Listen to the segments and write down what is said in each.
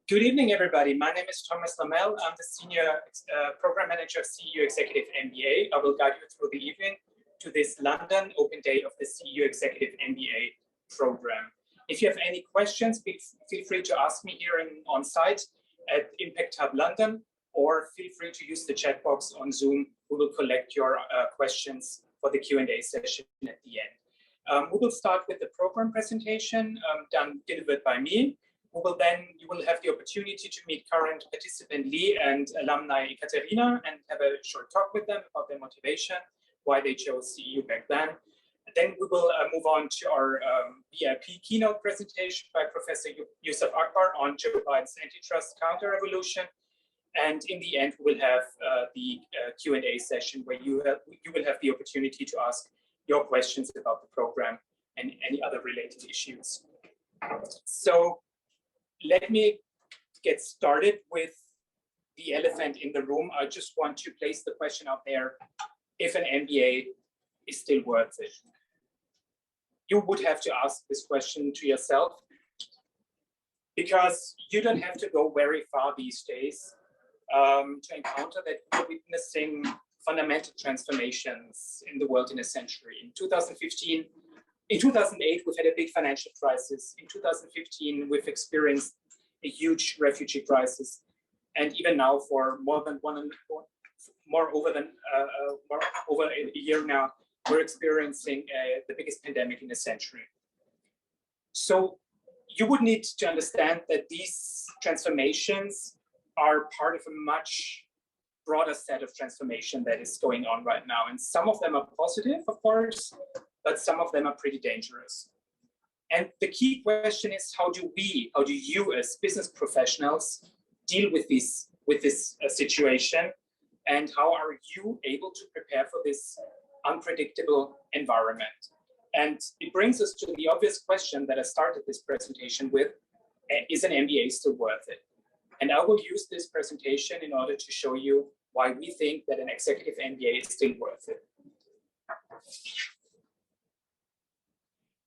Good evening, everybody. My name is Thomas Lamel. I'm the Senior Program Manager of CEU Executive MBA. I will guide you through the evening to this London Open Day of the CEU Executive MBA program. If you have any questions, feel free to ask me here on site at Impact Hub London, or feel free to use the chat box on Zoom. We will collect your questions for the Q&A session at the end. We will start with the program presentation delivered by me. You will have the opportunity to meet current participant Lee and alumni Katerina and have a short talk with them about their motivation, why they chose CEU back then. And then we will move on to our VIP keynote presentation by Professor Yusuf Akbar on Joe Biden's antitrust counter-revolution. And in the end, we will have the Q&A session where you will have the opportunity to ask your questions about the program and any other related issues. So let me get started with the elephant in the room. I just want to place the question out there: if an MBA is still worth it? You would have to ask this question to yourself, because you don't have to go very far these days to encounter that we're witnessing fundamental transformations in the world in a century. In 2008, we've had a big financial crisis. In 2015, we've experienced a huge refugee crisis, and even now, for over a year now, we're experiencing the biggest pandemic in a century. So you would need to understand that these transformations are part of a much broader set of transformation that is going on right now, and some of them are positive, of course, but some of them are pretty dangerous. And the key question is, how do you as business professionals deal with this situation, and how are you able to prepare for this unpredictable environment? And it brings us to the obvious question that I started this presentation with: is an MBA still worth it? And I will use this presentation in order to show you why we think that an executive MBA is still worth it.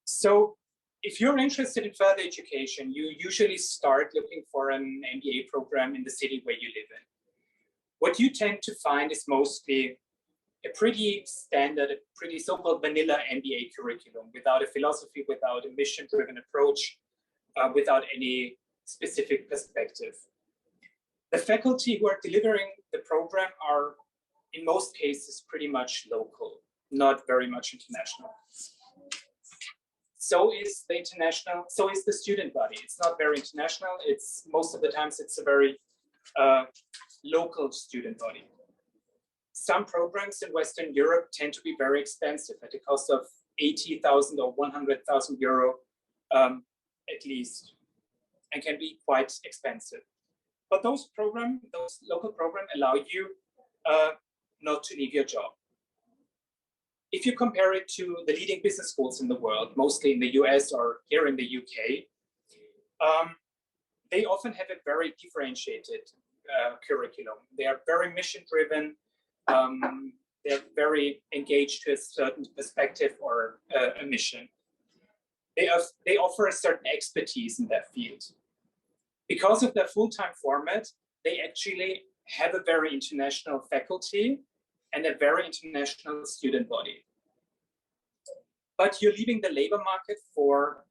So if you're interested in further education, you usually start looking for an MBA program in the city where you live in. What you tend to find is mostly a pretty standard, a pretty so-called vanilla MBA curriculum, without a philosophy, without a mission-driven approach, without any specific perspective. The faculty who are delivering the program are, in most cases, pretty much local, not very much international. So is the student body. It's not very international. It's most of the times it's a very local student body. Some programs in Western Europe tend to be very expensive, at a cost of 80,000 or 100,000 euro at least, and can be quite expensive. But those local programs allow you not to leave your job. If you compare it to the leading business schools in the world, mostly in the US or here in the UK, they often have a very differentiated curriculum. They are very mission-driven. They're very engaged to a certain perspective or a mission. They offer a certain expertise in that field. Because of their full-time format, they actually have a very international faculty and a very international student body. But you're leaving the labor market for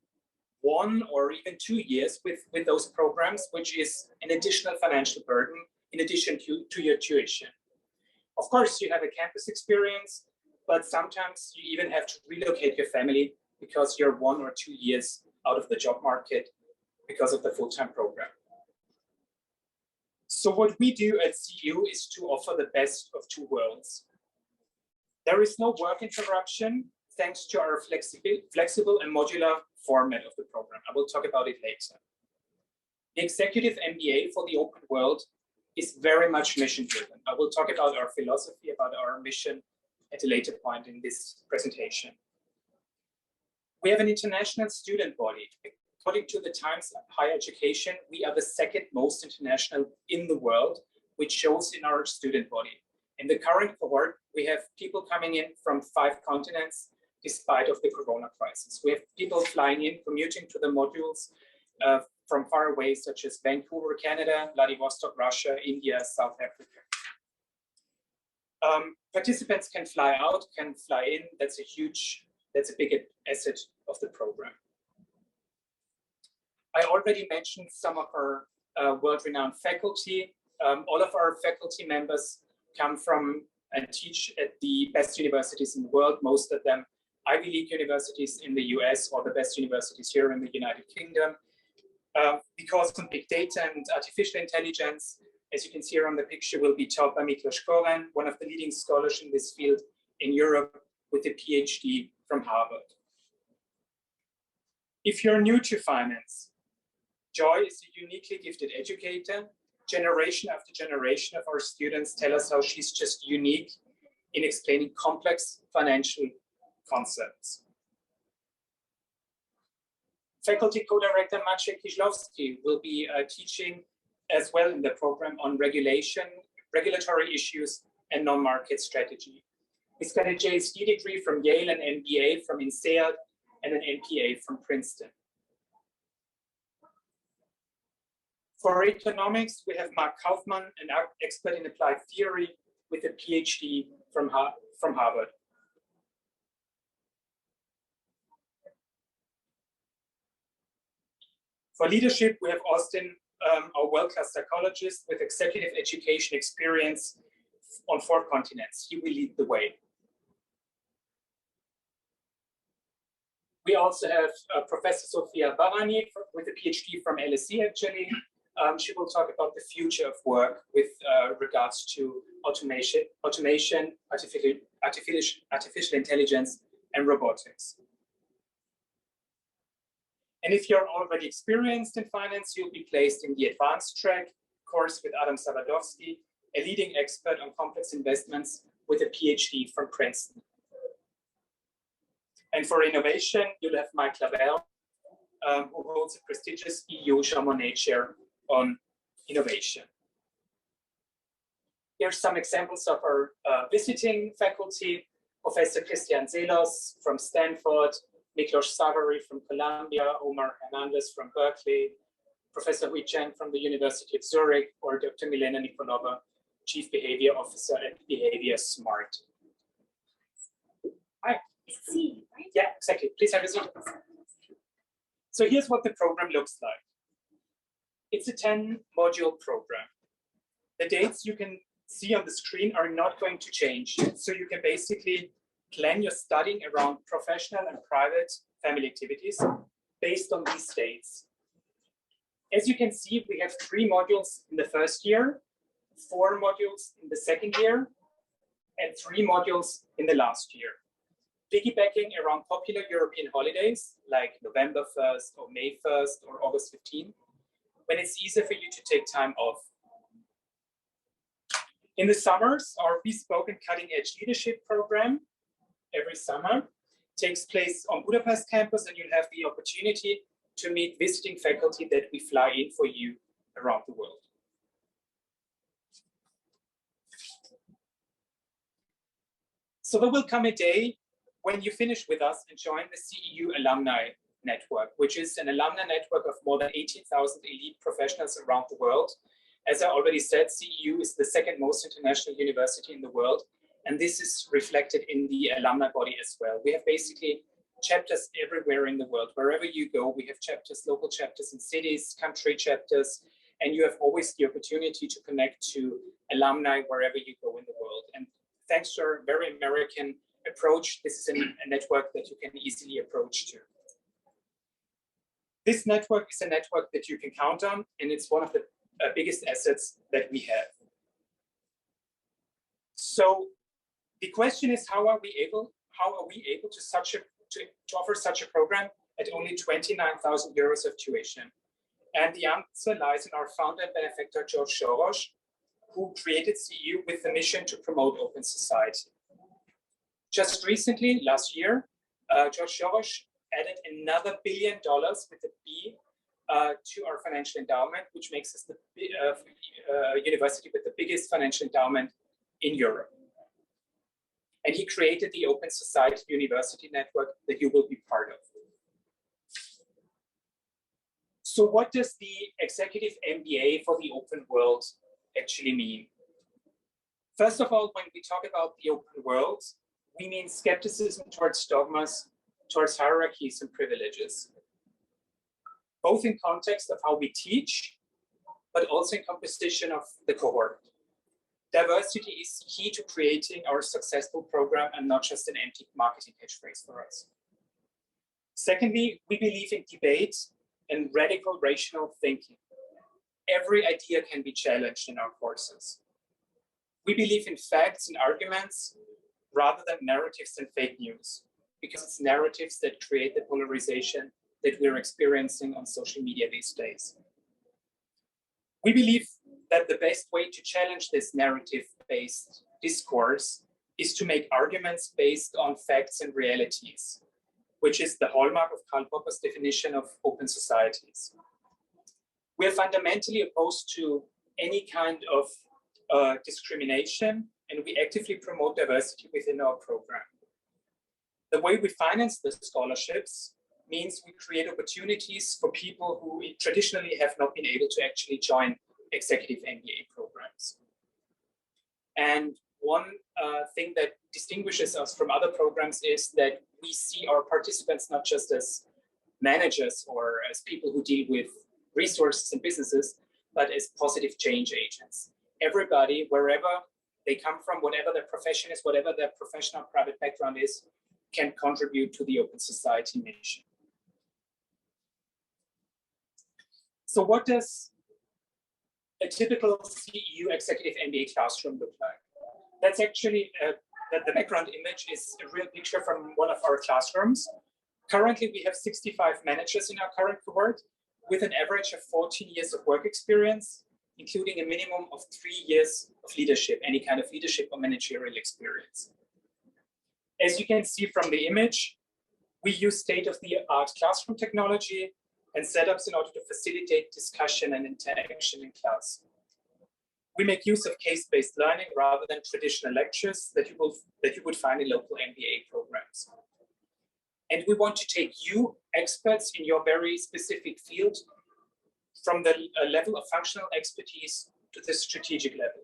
1 or even 2 years with those programs, which is an additional financial burden in addition to your tuition. Of course, you have a campus experience, but sometimes you even have to relocate your family because you're 1 or 2 years out of the job market because of the full-time program. So what we do at CEU is to offer the best of 2 worlds. There is no work interruption thanks to our flexible and modular format of the program. I will talk about it later. The Executive MBA for the open world is very much mission-driven. I will talk about our philosophy, about our mission at a later point in this presentation. We have an international student body. According to the Times Higher Education, we are the second most international in the world, which shows in our student body. In the current cohort, we have people coming in from 5 continents, despite of the Corona crisis. We have people flying in, commuting to the modules from far away, such as Vancouver, Canada, Vladivostok, Russia, India, South Africa. Participants can fly out, can fly in. That's a big asset of the program. I already mentioned some of our world-renowned faculty. All of our faculty members come from and teach at the best universities in the world, most of them Ivy League universities in the US or the best universities here in the United Kingdom. Because of big data and artificial intelligence, as you can see here on the picture, will be taught by Miklos Koren, one of the leading scholars in this field in Europe with a PhD from Harvard. If you're new to finance, Joy is a uniquely gifted educator. Generation after generation of our students tell us how she's just unique in explaining complex financial concepts. Faculty co-director Maciej Kiszlowski will be teaching as well in the program on regulatory issues and non-market strategy. He's got a JSD degree from Yale, an MBA from INSEAD, and an MPA from Princeton. For economics, we have Mark Kaufman, an expert in applied theory with a PhD from Harvard. For leadership, we have Austin, our world-class psychologist with executive education experience on 4 continents. He will lead the way. We also have Professor Sofia Barani with a PhD from LSE, actually. She will talk about the future of work with regards to automation, artificial intelligence, and robotics. And if you're already experienced in finance, you'll be placed in the advanced track course with Adam Savadovsky, a leading expert on complex investments with a PhD from Princeton. And for innovation, you'll have Mike Lavelle, who holds a prestigious EU Jean Monnet Chair on innovation. Here's some examples of our visiting faculty: Professor Christian Zelos from Stanford, Miklos Savary from Columbia, Omar Hernandez from Berkeley, Professor Hui Chen from the University of Zurich, or Dr. Milena Nikolova, Chief Behavior Officer at Behavior Smart. Hi. See, right? Yeah, exactly. Please have a seat. So here's what the program looks like. It's a 10-module program. The dates you can see on the screen are not going to change. So you can basically plan your studying around professional and private family activities based on these dates. As you can see, we have 3 modules in the first year, 4 modules in the second year, and 3 modules in the last year. Piggybacking around popular European holidays like November 1st or May 1st or August 15th, when it's easier for you to take time off. In the summers, our bespoke and cutting-edge leadership program every summer takes place on Budapest campus, and you'll have the opportunity to meet visiting faculty that we fly in for you around the world. So there will come a day when you finish with us and join the CEU Alumni Network, which is an alumni network of more than 18,000 elite professionals around the world. As I already said, CEU is the 2nd most international university in the world, and this is reflected in the alumni body as well. We have basically chapters everywhere in the world. Wherever you go, we have chapters, local chapters in cities, country chapters, and you have always the opportunity to connect to alumni wherever you go in the world. And thanks to our very American approach, this is a network that you can easily approach to. This network is a network that you can count on, and it's one of the biggest assets that we have. So the question is, how are we able to offer such a program at only 29,000 euros of tuition? And the answer lies in our founder and benefactor, George Soros, who created CEU with the mission to promote open society. Just recently, last year, George Soros added another $1 billion with a B to our financial endowment, which makes us the university with the biggest financial endowment in Europe. And he created the Open Society University Network that you will be part of. So what does the Executive MBA for the open world actually mean? First of all, when we talk about the open world, we mean skepticism towards dogmas, towards hierarchies and privileges, both in context of how we teach, but also in composition of the cohort. Diversity is key to creating our successful program and not just an empty marketing catchphrase for us. Secondly, we believe in debate and radical rational thinking. Every idea can be challenged in our courses. We believe in facts and arguments rather than narratives and fake news, because it's narratives that create the polarization that we're experiencing on social media these days. We believe that the best way to challenge this narrative-based discourse is to make arguments based on facts and realities, which is the hallmark of Karl Popper's definition of open societies. We are fundamentally opposed to any kind of discrimination, and we actively promote diversity within our program. The way we finance the scholarships means we create opportunities for people who traditionally have not been able to actually join Executive MBA programs. And one thing that distinguishes us from other programs is that we see our participants not just as managers or as people who deal with resources and businesses, but as positive change agents. Everybody, wherever they come from, whatever their profession is, whatever their professional private background is, can contribute to the open society mission. So what does a typical CEU Executive MBA classroom look like? That's actually, the background image is a real picture from one of our classrooms. Currently, we have 65 managers in our current cohort with an average of 14 years of work experience, including a minimum of 3 years of leadership, any kind of leadership or managerial experience. As you can see from the image, we use state-of-the-art classroom technology and setups in order to facilitate discussion and interaction in class. We make use of case-based learning rather than traditional lectures that you would find in local MBA programs. And we want to take you, experts in your very specific field, from the level of functional expertise to the strategic level.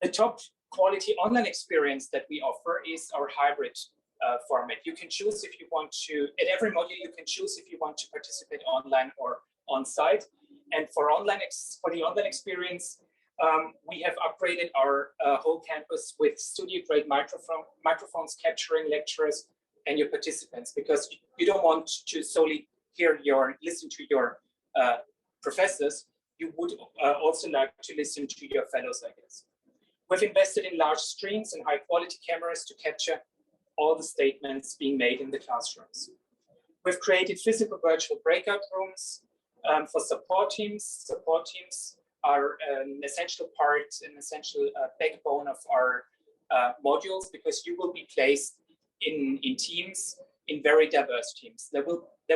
The top quality online experience that we offer is our hybrid format. You can choose if you want to, at every module, you can choose if you want to participate online or on-site. And for the online experience, we have upgraded our whole campus with studio-grade microphones capturing lecturers and your participants, because you don't want to solely listen to your professors. You would also like to listen to your fellows, I guess. We've invested in large screens and high-quality cameras to capture all the statements being made in the classrooms. We've created physical virtual breakout rooms for support teams. Support teams are an essential part, an essential backbone of our modules, because you will be placed in teams, in very diverse teams. There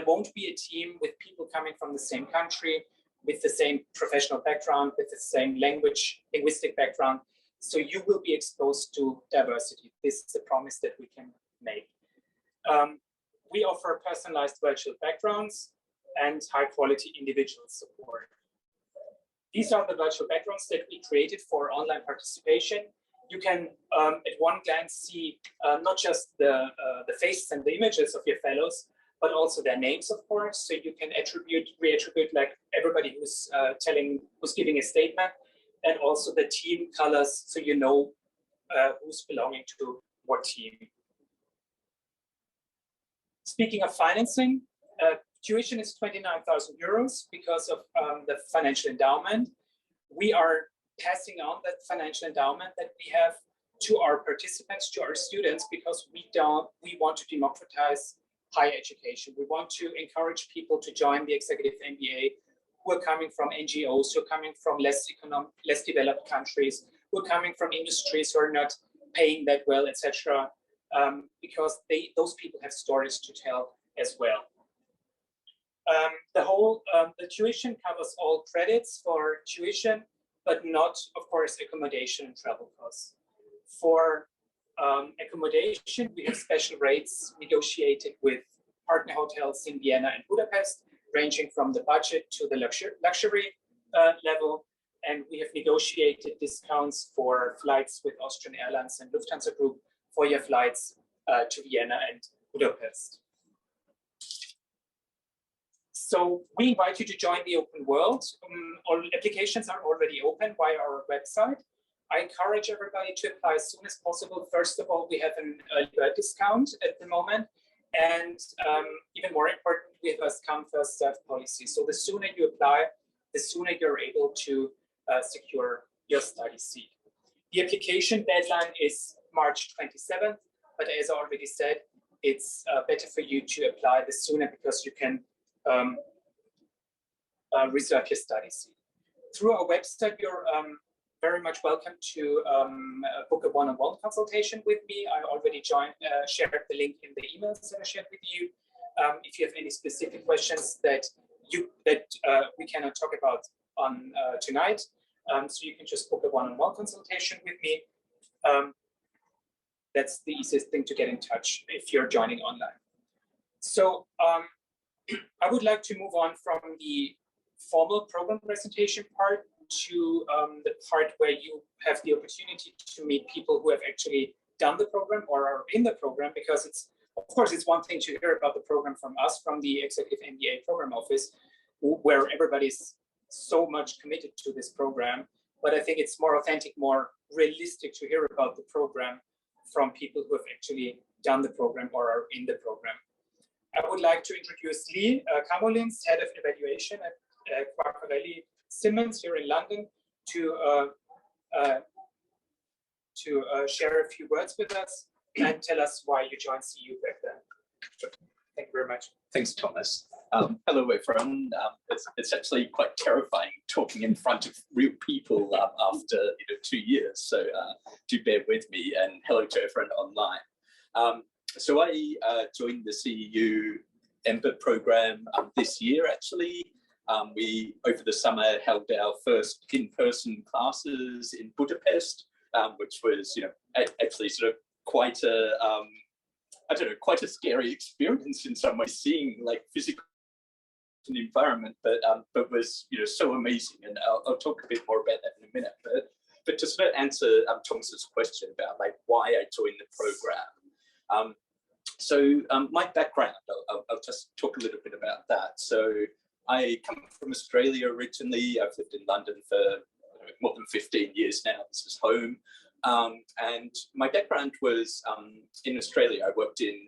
won't be a team with people coming from the same country, with the same professional background, with the same linguistic background. So you will be exposed to diversity. This is a promise that we can make. We offer personalized virtual backgrounds and high quality individual support. These are the virtual backgrounds that we created for online participation. You can, at one glance, see not just the faces and the images of your fellows, but also their names, of course. So you can reattribute like everybody who's giving a statement, and also the team colors, so you know who's belonging to what team. Speaking of financing, tuition is 29,000 euros because of the financial endowment. We are passing on that financial endowment that we have to our participants, to our students, because we want to democratize higher education. We want to encourage people to join the Executive MBA who are coming from NGOs, who are coming from less developed countries, who are coming from industries who are not paying that well, etc. Because those people have stories to tell as well. The tuition covers all credits for tuition, but not, of course, accommodation and travel costs. For accommodation, we have special rates negotiated with partner hotels in Vienna and Budapest, ranging from the budget to the luxury level. And we have negotiated discounts for flights with Austrian Airlines and Lufthansa Group for your flights to Vienna and Budapest. So we invite you to join the open world. All applications are already open via our website. I encourage everybody to apply as soon as possible. First of all, we have an early bird discount at the moment. And even more important, we have a come first served policy. So the sooner you apply, the sooner you're able to secure your study seat. The application deadline is March 27th, but as I already said, it's better for you to apply the sooner because you can reserve your study seat. Through our website, you're very much welcome to book a one-on-one consultation with me. I already shared the link in the emails that I shared with you. If you have any specific questions that we cannot talk about on tonight, so you can just book a one-on-one consultation with me. That's the easiest thing to get in touch if you're joining online. So I would like to move on from the formal program presentation part to the part where you have the opportunity to meet people who have actually done the program or are in the program, because it's, of course, it's one thing to hear about the program from us, from the Executive MBA program office, where everybody's so much committed to this program. But I think it's more authentic, more realistic to hear about the program from people who have actually done the program or are in the program. I would like to introduce Lee Kamolins, Head of Evaluation at Quacquarelli Simmons here in London, to share a few words with us and tell us why you joined CEU back then. Thank you very much. Thanks, Thomas. Hello, everyone. It's actually quite terrifying talking in front of real people after 2 years, so do bear with me, and hello to everyone online. So I joined the CEU MBA program this year, actually. We, over the summer, held our first in-person classes in Budapest, which was, actually sort of quite a, quite a scary experience in some ways, seeing like physical environment, but was, so amazing. And I'll talk a bit more about that in a minute. But to sort of answer Thomas's question about like why I joined the program. So my background, I'll just talk a little bit about that. So I come from Australia originally. I've lived in London for more than 15 years now. This is home. And my background was in Australia. I worked in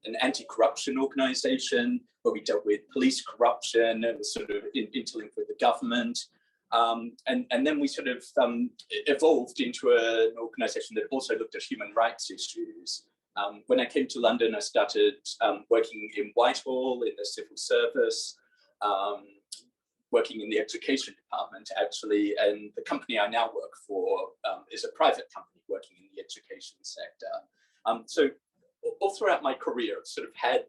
an anti-corruption organisation where we dealt with police corruption and was sort of interlinked with the government. And then we sort of evolved into an organisation that also looked at human rights issues. When I came to London, I started working in Whitehall in the civil service, working in the education department, actually, and the company I now work for is a private company working in the education sector. So all throughout my career, I've sort of had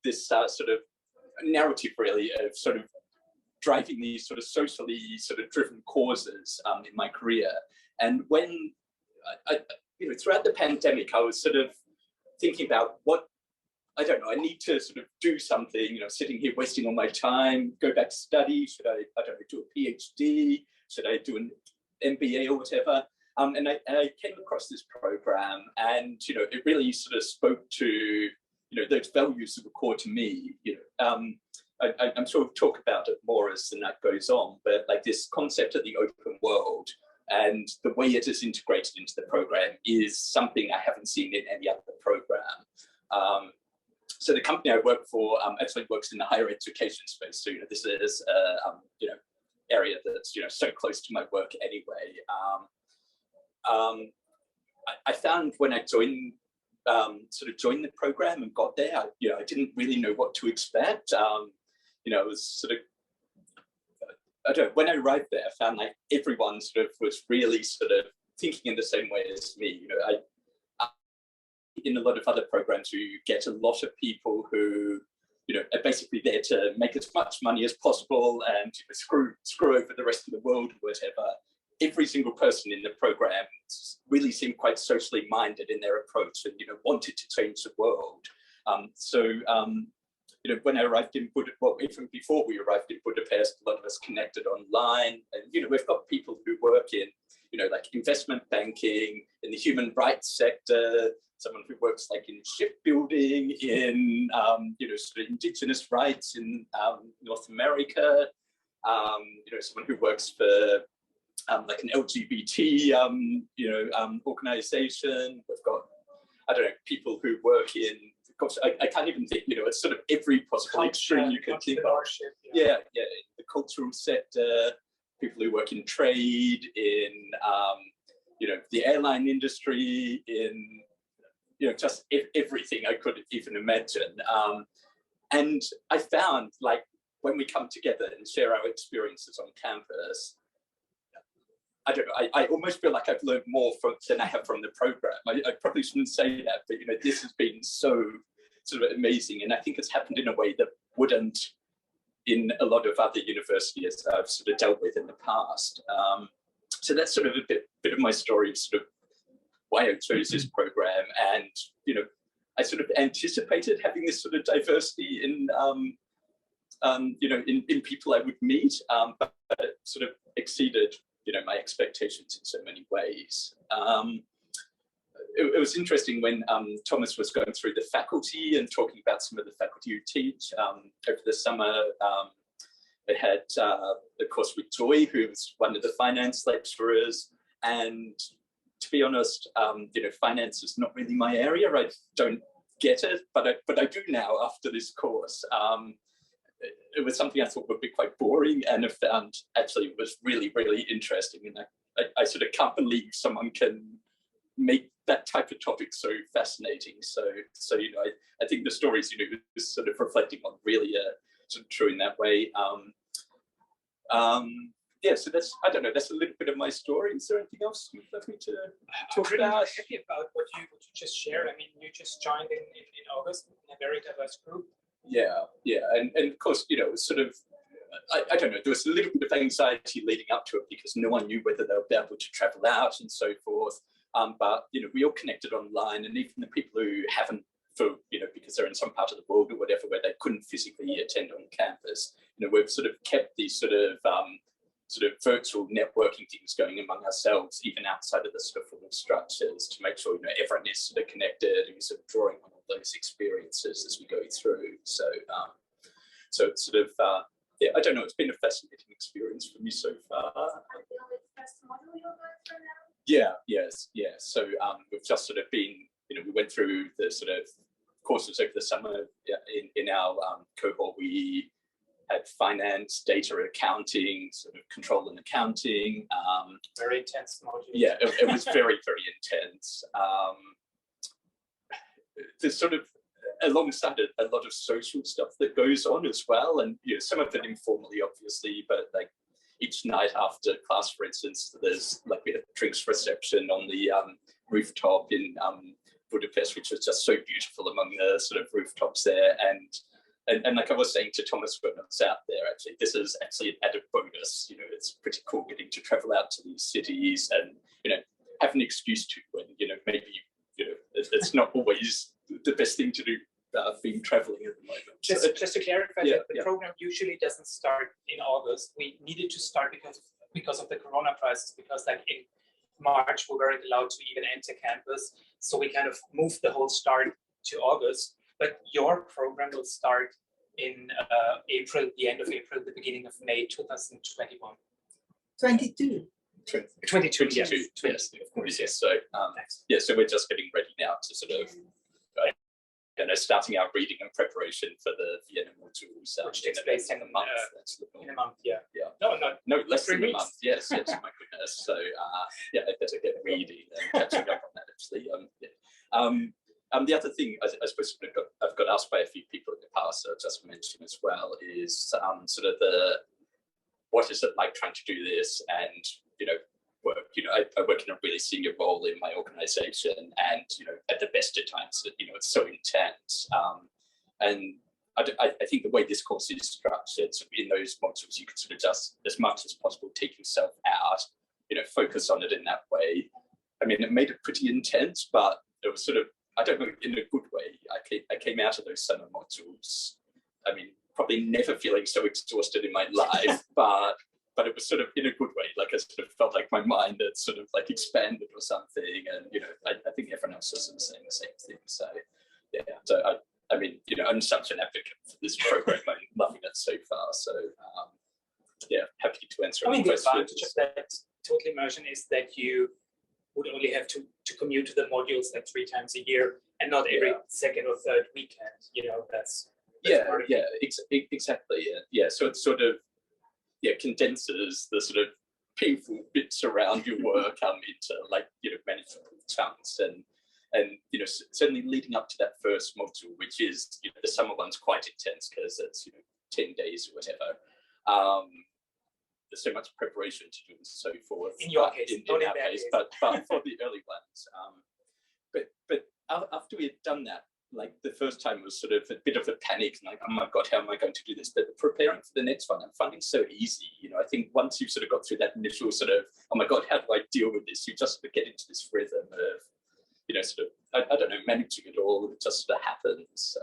this sort of narrative, really, of sort of driving these sort of socially sort of driven causes in my career. And when throughout the pandemic, I was sort of thinking about what, I don't know, I need to sort of do something, sitting here wasting all my time, go back to study. Should I don't know, do a PhD? Should I do an MBA or whatever? And I came across this program, and, it really sort of spoke to, those values that were core to me. I'm sure we'll talk about it more as the night goes on, but like this concept of the open world and the way it is integrated into the program is something I haven't seen in any other program. So the company I work for actually works in the higher education space. So, this is, area that's, so close to my work anyway. I found when I joined the program and got there, I didn't really know what to expect. It was sort of, I don't know, when I arrived there, I found like everyone sort of was really sort of thinking in the same way as me. In a lot of other programs, you get a lot of people who, are basically there to make as much money as possible and screw over the rest of the world or whatever. Every single person in the program really seemed quite socially minded in their approach and, wanted to change the world. You know, when I arrived in Budapest, well, even before we arrived in Budapest, a lot of us connected online, and you know, we've got people who work in, you know, like investment banking, in the human rights sector, someone who works like in shipbuilding, in you know, sort of indigenous rights in North America, you know, someone who works for like an LGBT you know, organization. We've got, I don't know, people who work in, gosh, I can't even think, you know, it's sort of every possible extreme you can think of. Yeah, yeah, the cultural sector, people who work in trade, in you know, the airline industry, in, you know, just everything I could even imagine. And I found, like, when we come together and share our experiences on campus, I don't know, I almost feel like I've learned more than I have from the program. I probably shouldn't say that, but you know, this has been so sort of amazing, and I think it's happened in a way that wouldn't in a lot of other universities that I've sort of dealt with in the past. So that's sort of a bit of my story of sort of why I chose this program, and you know, I sort of anticipated having this sort of diversity in you know, in people I would meet, but it sort of exceeded, you know, my expectations in so many ways. It was interesting when Thomas was going through the faculty and talking about some of the faculty who teach. Over the summer, they had the course with Joy, who was one of the finance lecturers. And to be honest, you know, finance is not really my area. I don't get it, but I do now after this course. It was something I thought would be quite boring, and I found actually it was really, really interesting. And I sort of can't believe someone can make that type of topic so fascinating. So you know, I think the stories, you know, is sort of reflecting on really sort of true in that way. Yeah, so that's, I don't know, that's a little bit of my story. Is there anything else you'd love me to talk about? I'm really happy about what you just shared. I mean, you just joined in August in a very diverse group. Yeah, yeah, and of course, you know, it was sort of, I don't know, there was a little bit of anxiety leading up to it because no one knew whether they would be able to travel out and so forth. But, you know, we all connected online, and even the people who haven't, for, you know, because they're in some part of the world or whatever, where they couldn't physically attend on campus, you know, we've sort of kept these sort of virtual networking things going among ourselves, even outside of the sort of formal structures, to make sure, you know, everyone is sort of connected and sort of drawing on all those experiences as we go through. So, so it's sort of, yeah, I don't know, it's been a fascinating experience for me so far. Yeah, yes, yeah. So we've just sort of been, you know, we went through the sort of courses over the summer. In our cohort, we had finance, data accounting, sort of control and accounting. Very intense module. Yeah, it was very, very intense. There's sort of, alongside it, a lot of social stuff that goes on as well, and you know, some of it informally, obviously, but like each night after class, for instance, there's like we had a drinks reception on the rooftop in Budapest, which was just so beautiful among the sort of rooftops there. And like I was saying to Thomas when I was out there, actually, this is actually an added bonus. You know, it's pretty cool getting to travel out to these cities and, you know, have an excuse to, when, you know, maybe, you know, it's not always the best thing to do being traveling at the moment. Just to clarify, the program usually doesn't start in August. We needed to start because of the Corona crisis, because like in March we weren't allowed to even enter campus. So we kind of moved the whole start to August. But your program will start in April, the end of April, the beginning of May 2021. 22. 22, yes. Yes, of course, yes. So, yeah, so we're just getting ready now to sort of, you know, starting our reading and preparation for the Vienna modules, which takes place in a month. In a month, yeah. Yeah. No, less than a month. Yes, yes. My goodness. So, yeah, I better get reading and catching up on that. Actually, the other thing I suppose I've got asked by a few people in the past, so I'll just mention as well, is sort of what is it like trying to do this and, you know, work. You know, I work in a really senior role in my organization, and, you know, at the best of times, you know, it's so intense. And I think the way this course is structured, so in those modules, you can sort of just, as much as possible, take yourself out, you know, focus on it in that way. I mean, it made it pretty intense, but it was sort of I don't know, in a good way. I came out of those summer modules, I mean, probably never feeling so exhausted in my life, but it was sort of in a good way. Like I sort of felt like my mind had sort of like expanded or something. And, you know, I think everyone else was sort of saying the same thing. So, yeah, so I mean, you know, I'm such an advocate for this program. I'm loving it so far. So, yeah, happy to answer any questions. The advantage of that total immersion is that you would only have to commute to the modules like 3 times a year and not every second or third weekend. You know, that's exactly. Yeah, so it sort of condenses the sort of painful bits around your work into like, you know, manageable chunks. And you know, certainly leading up to that first module, which is, you know, the summer one's quite intense because it's, you know, 10 days or whatever. There's so much preparation to do and so forth. In your case, in our case, but for the early ones. But after we had done that, like the first time was sort of a bit of a panic, and like, oh my God, how am I going to do this? But preparing for the next one, I'm finding so easy. You know, I think once you've sort of got through that initial sort of, oh my God, how do I deal with this? You just sort of get into this rhythm of, you know, sort of, I don't know, managing it all. It just sort of happens. So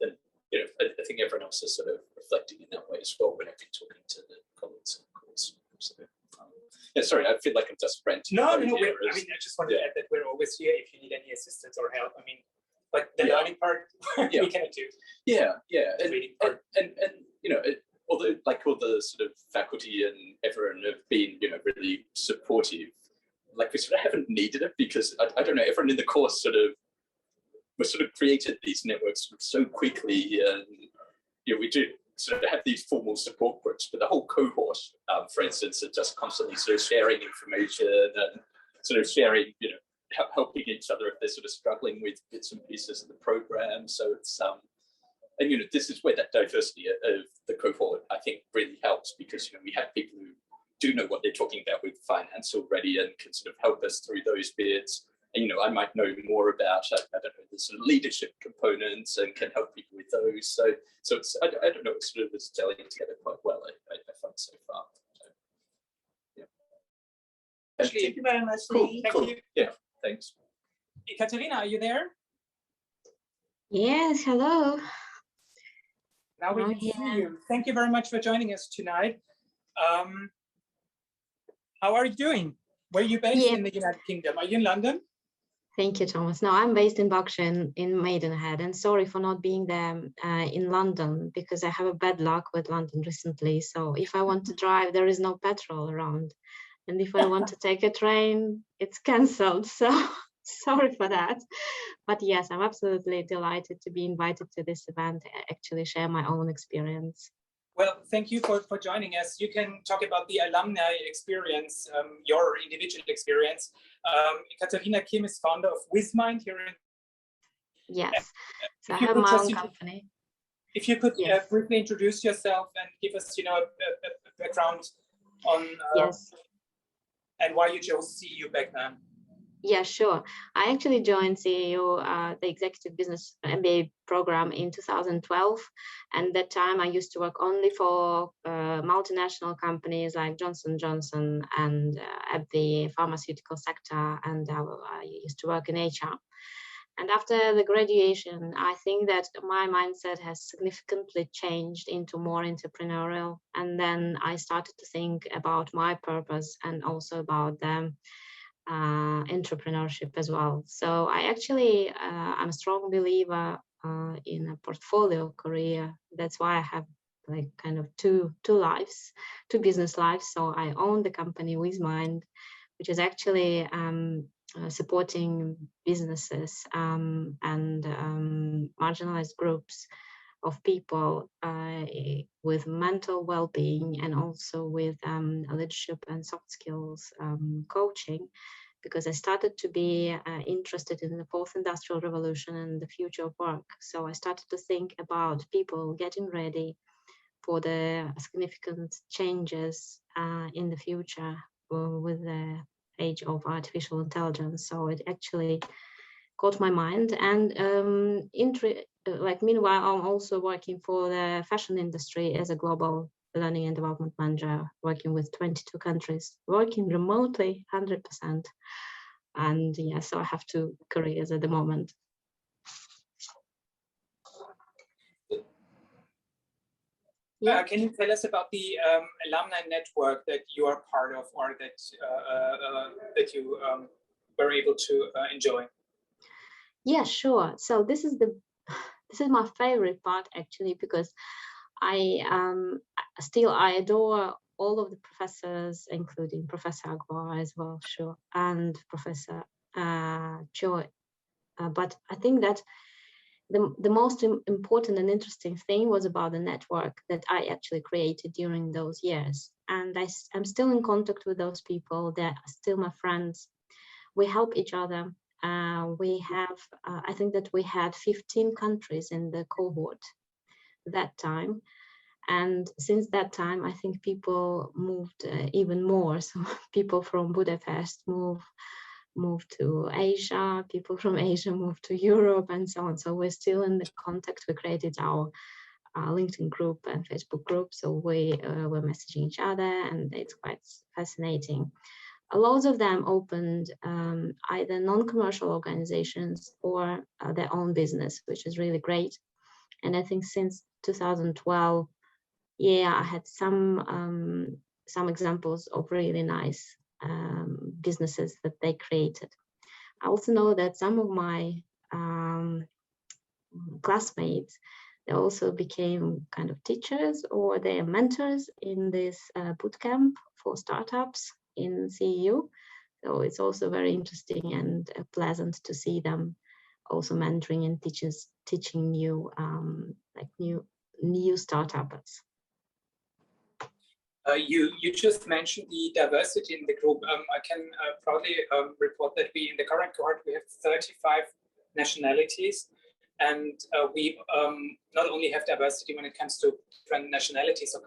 then, you know, I think everyone else is sort of reflecting in that way as well when I've been talking to the colleagues, of course. So, yeah, sorry, I feel like I'm just ranting. No, I mean, I just want to add that we're always here if you need any assistance or help. I mean, but the learning part, we cannot do. Yeah, and reading part. And you know, although like all the sort of faculty and everyone have been, you know, really supportive, like we sort of haven't needed it because I don't know, everyone in the course we sort of created these networks sort of so quickly, and you know, we do sort of have these formal support groups, but the whole cohort, for instance, are just constantly sort of sharing information and sort of sharing, you know, helping each other if they're sort of struggling with bits and pieces of the program. So it's and you know, this is where that diversity of the cohort, I think, really helps, because, you know, we have people who do know what they're talking about with finance already and can sort of help us through those bits. And, you know, I might know more about, I don't know, the sort of leadership components and can help people with those. So it's, I don't know, it's sort of it's gelling together quite well, I find so far. So, yeah. Thank you very much. Cool. Yeah, thanks. Katerina, are you there? Yes, hello. Now we can see you. Thank you very much for joining us tonight. How are you doing? Where are you based in the United Kingdom? Are you in London? Thank you, Thomas. No, I'm based in Berkshire in Maidenhead, and sorry for not being there in London, because I have a bad luck with London recently. So if I want to drive, there is no petrol around. And if I want to take a train, it's cancelled. So sorry for that. But yes, I'm absolutely delighted to be invited to this event, actually share my own experience. Well, thank you for joining us. You can talk about the alumni experience, your individual experience. Katharina Kim is founder of WizMind here in... Yes, so I have my own company. If you could briefly introduce yourself and give us, you know, a background on and why you chose CEU back then. Yeah, sure. I actually joined CEU, the Executive Business MBA program, in 2012. And that time I used to work only for multinational companies like Johnson & Johnson and at the pharmaceutical sector. And I used to work in HR. And after the graduation, I think that my mindset has significantly changed into more entrepreneurial. And then I started to think about my purpose and also about them. Entrepreneurship as well. So I actually I'm a strong believer in a portfolio career. That's why I have like kind of two lives, two business lives. So I own the company WizMind, which is actually supporting businesses and marginalized groups of people with mental well-being and also with leadership and soft skills coaching, because I started to be interested in the fourth industrial revolution and the future of work. So I started to think about people getting ready for the significant changes in the future with the age of artificial intelligence. So it actually caught my mind. And like meanwhile, I'm also working for the fashion industry as a global learning and development manager, working with 22 countries, working remotely 100%. And yeah, so I have two careers at the moment. Yeah. Can you tell us about the Alumni Network that you are part of, or that that you were able to enjoy? Yeah, sure. So this is my favorite part actually, because I adore all of the professors, including Professor Akbar as well, sure, and Professor Choi. But I think that the most important and interesting thing was about the network that I actually created during those years. And I'm still in contact with those people. They're still my friends. We help each other. We have, I think that we had 15 countries in the cohort that time. And since that time, I think people moved even more. So people from Budapest moved to Asia, people from Asia moved to Europe, and so on. So we're still in the contact. We created our LinkedIn group and Facebook group. So we're messaging each other, and it's quite fascinating. Lots of them opened either non-commercial organizations or their own business, which is really great. And I think since 2012, yeah, I had some examples of really nice businesses that they created. I also know that some of my classmates, they also became kind of teachers, or they are mentors in this bootcamp for startups in CEU. So it's also very interesting and pleasant to see them also mentoring and teaching new new startups. You just mentioned the diversity in the group. I can proudly report that in the current cohort, we have 35 nationalities. And we not only have diversity when it comes to different nationalities or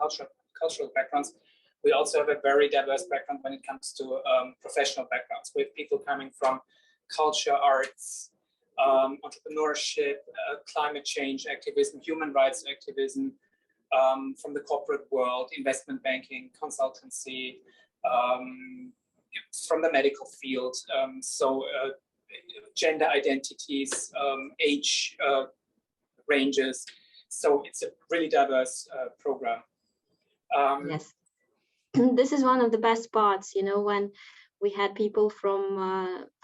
cultural backgrounds, we also have a very diverse background when it comes to professional backgrounds. We have people coming from culture, arts, entrepreneurship, climate change activism, human rights activism, from the corporate world, investment banking, consultancy, from the medical field. Gender identities, age ranges. So it's a really diverse program. Yes, this is one of the best parts, you know, when we had people from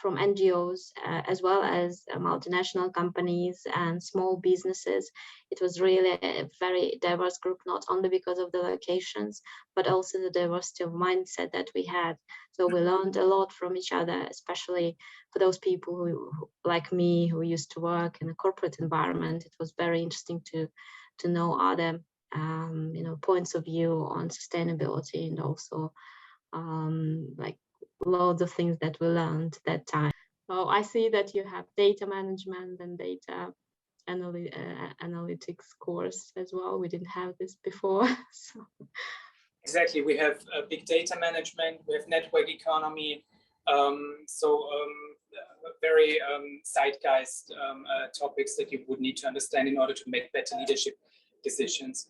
NGOs as well as multinational companies and small businesses. It was really a very diverse group, not only because of the locations, but also the diversity of mindset that we had. So we learned a lot from each other, especially for those people who, like me, who used to work in a corporate environment. It was very interesting to know other points of view on sustainability, and also like loads of things that we learned that time. So I see that you have data management and data analytics course as well. We didn't have this before. So. Exactly, we have big data management, we have network economy, very zeitgeist topics that you would need to understand in order to make better leadership decisions.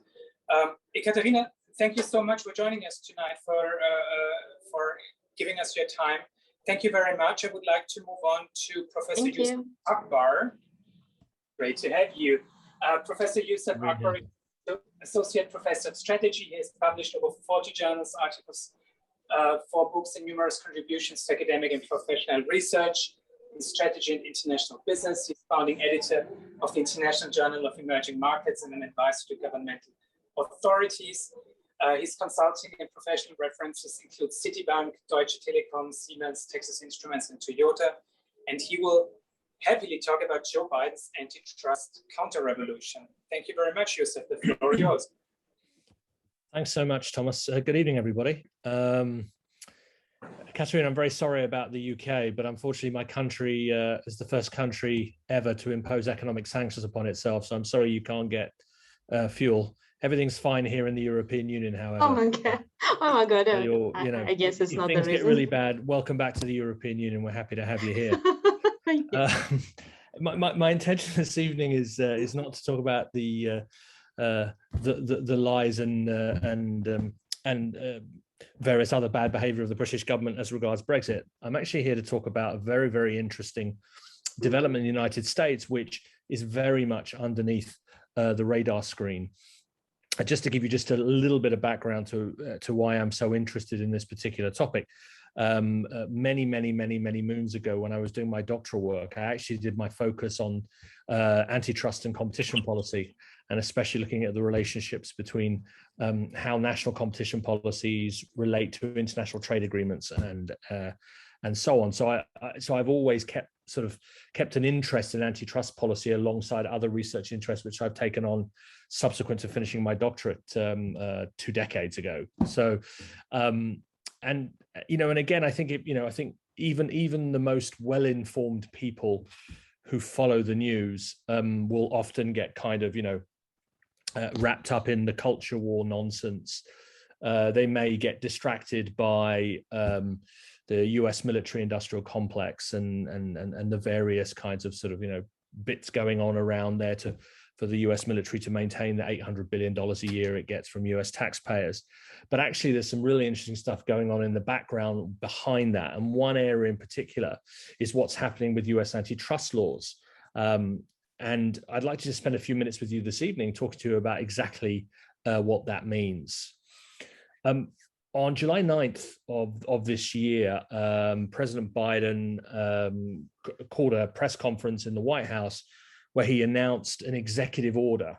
Ekaterina, thank you so much for joining us tonight, for giving us your time. Thank you very much. I would like to move on to Professor Yusuf Akbar. Great to have you. Professor Yusuf Akbar is Associate Professor of Strategy. He has published over 40 journals, articles, 4 books, and numerous contributions to academic and professional research in strategy and international business. He's founding editor of the International Journal of Emerging Markets and an advisor to governmental authorities. His consulting and professional references include Citibank, Deutsche Telekom, Siemens, Texas Instruments, and Toyota. And he will happily talk about Joe Biden's antitrust counter-revolution. Thank you very much, Yusuf. The floor is yours. Thanks so much, Thomas. Good evening, everybody. Catherine, I'm very sorry about the UK, but unfortunately my country is the first country ever to impose economic sanctions upon itself. So I'm sorry you can't get fuel. Everything's fine here in the European Union, however. Oh my God. Oh my God. I guess it's not the reason. Things get really bad. Welcome back to the European Union. We're happy to have you here. My intention this evening is not to talk about the lies and various other bad behaviour of the British government as regards Brexit. I'm actually here to talk about a very, very interesting development in the United States, which is very much underneath the radar screen. just to give you just a little bit of background to why I'm so interested in this particular topic. Many moons ago, when I was doing my doctoral work, I actually did my focus on antitrust and competition policy, and especially looking at the relationships between how national competition policies relate to international trade agreements and so on. So I've always kept an interest in antitrust policy alongside other research interests, which I've taken on subsequent to finishing my doctorate 2 decades ago. So, and again, I think I think even the most well-informed people who follow the news will often get kind of wrapped up in the culture war nonsense. They may get distracted by the US military industrial complex and the various kinds of bits going on around there for the US military to maintain the $800 billion a year it gets from US taxpayers. But actually, there's some really interesting stuff going on in the background behind that. And one area in particular is what's happening with US antitrust laws. And I'd like to just spend a few minutes with you this evening talking to you about exactly what that means. On July 9th of this year, President Biden called a press conference in the White House where he announced an executive order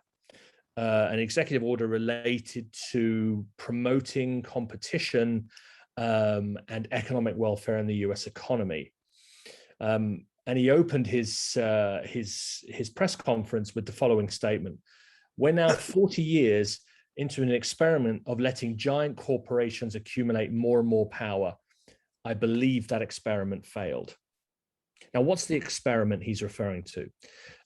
related to promoting competition and economic welfare in the US economy. And he opened his press conference with the following statement: "We're now 40 years into an experiment of letting giant corporations accumulate more and more power. I believe that experiment failed." Now, what's the experiment he's referring to?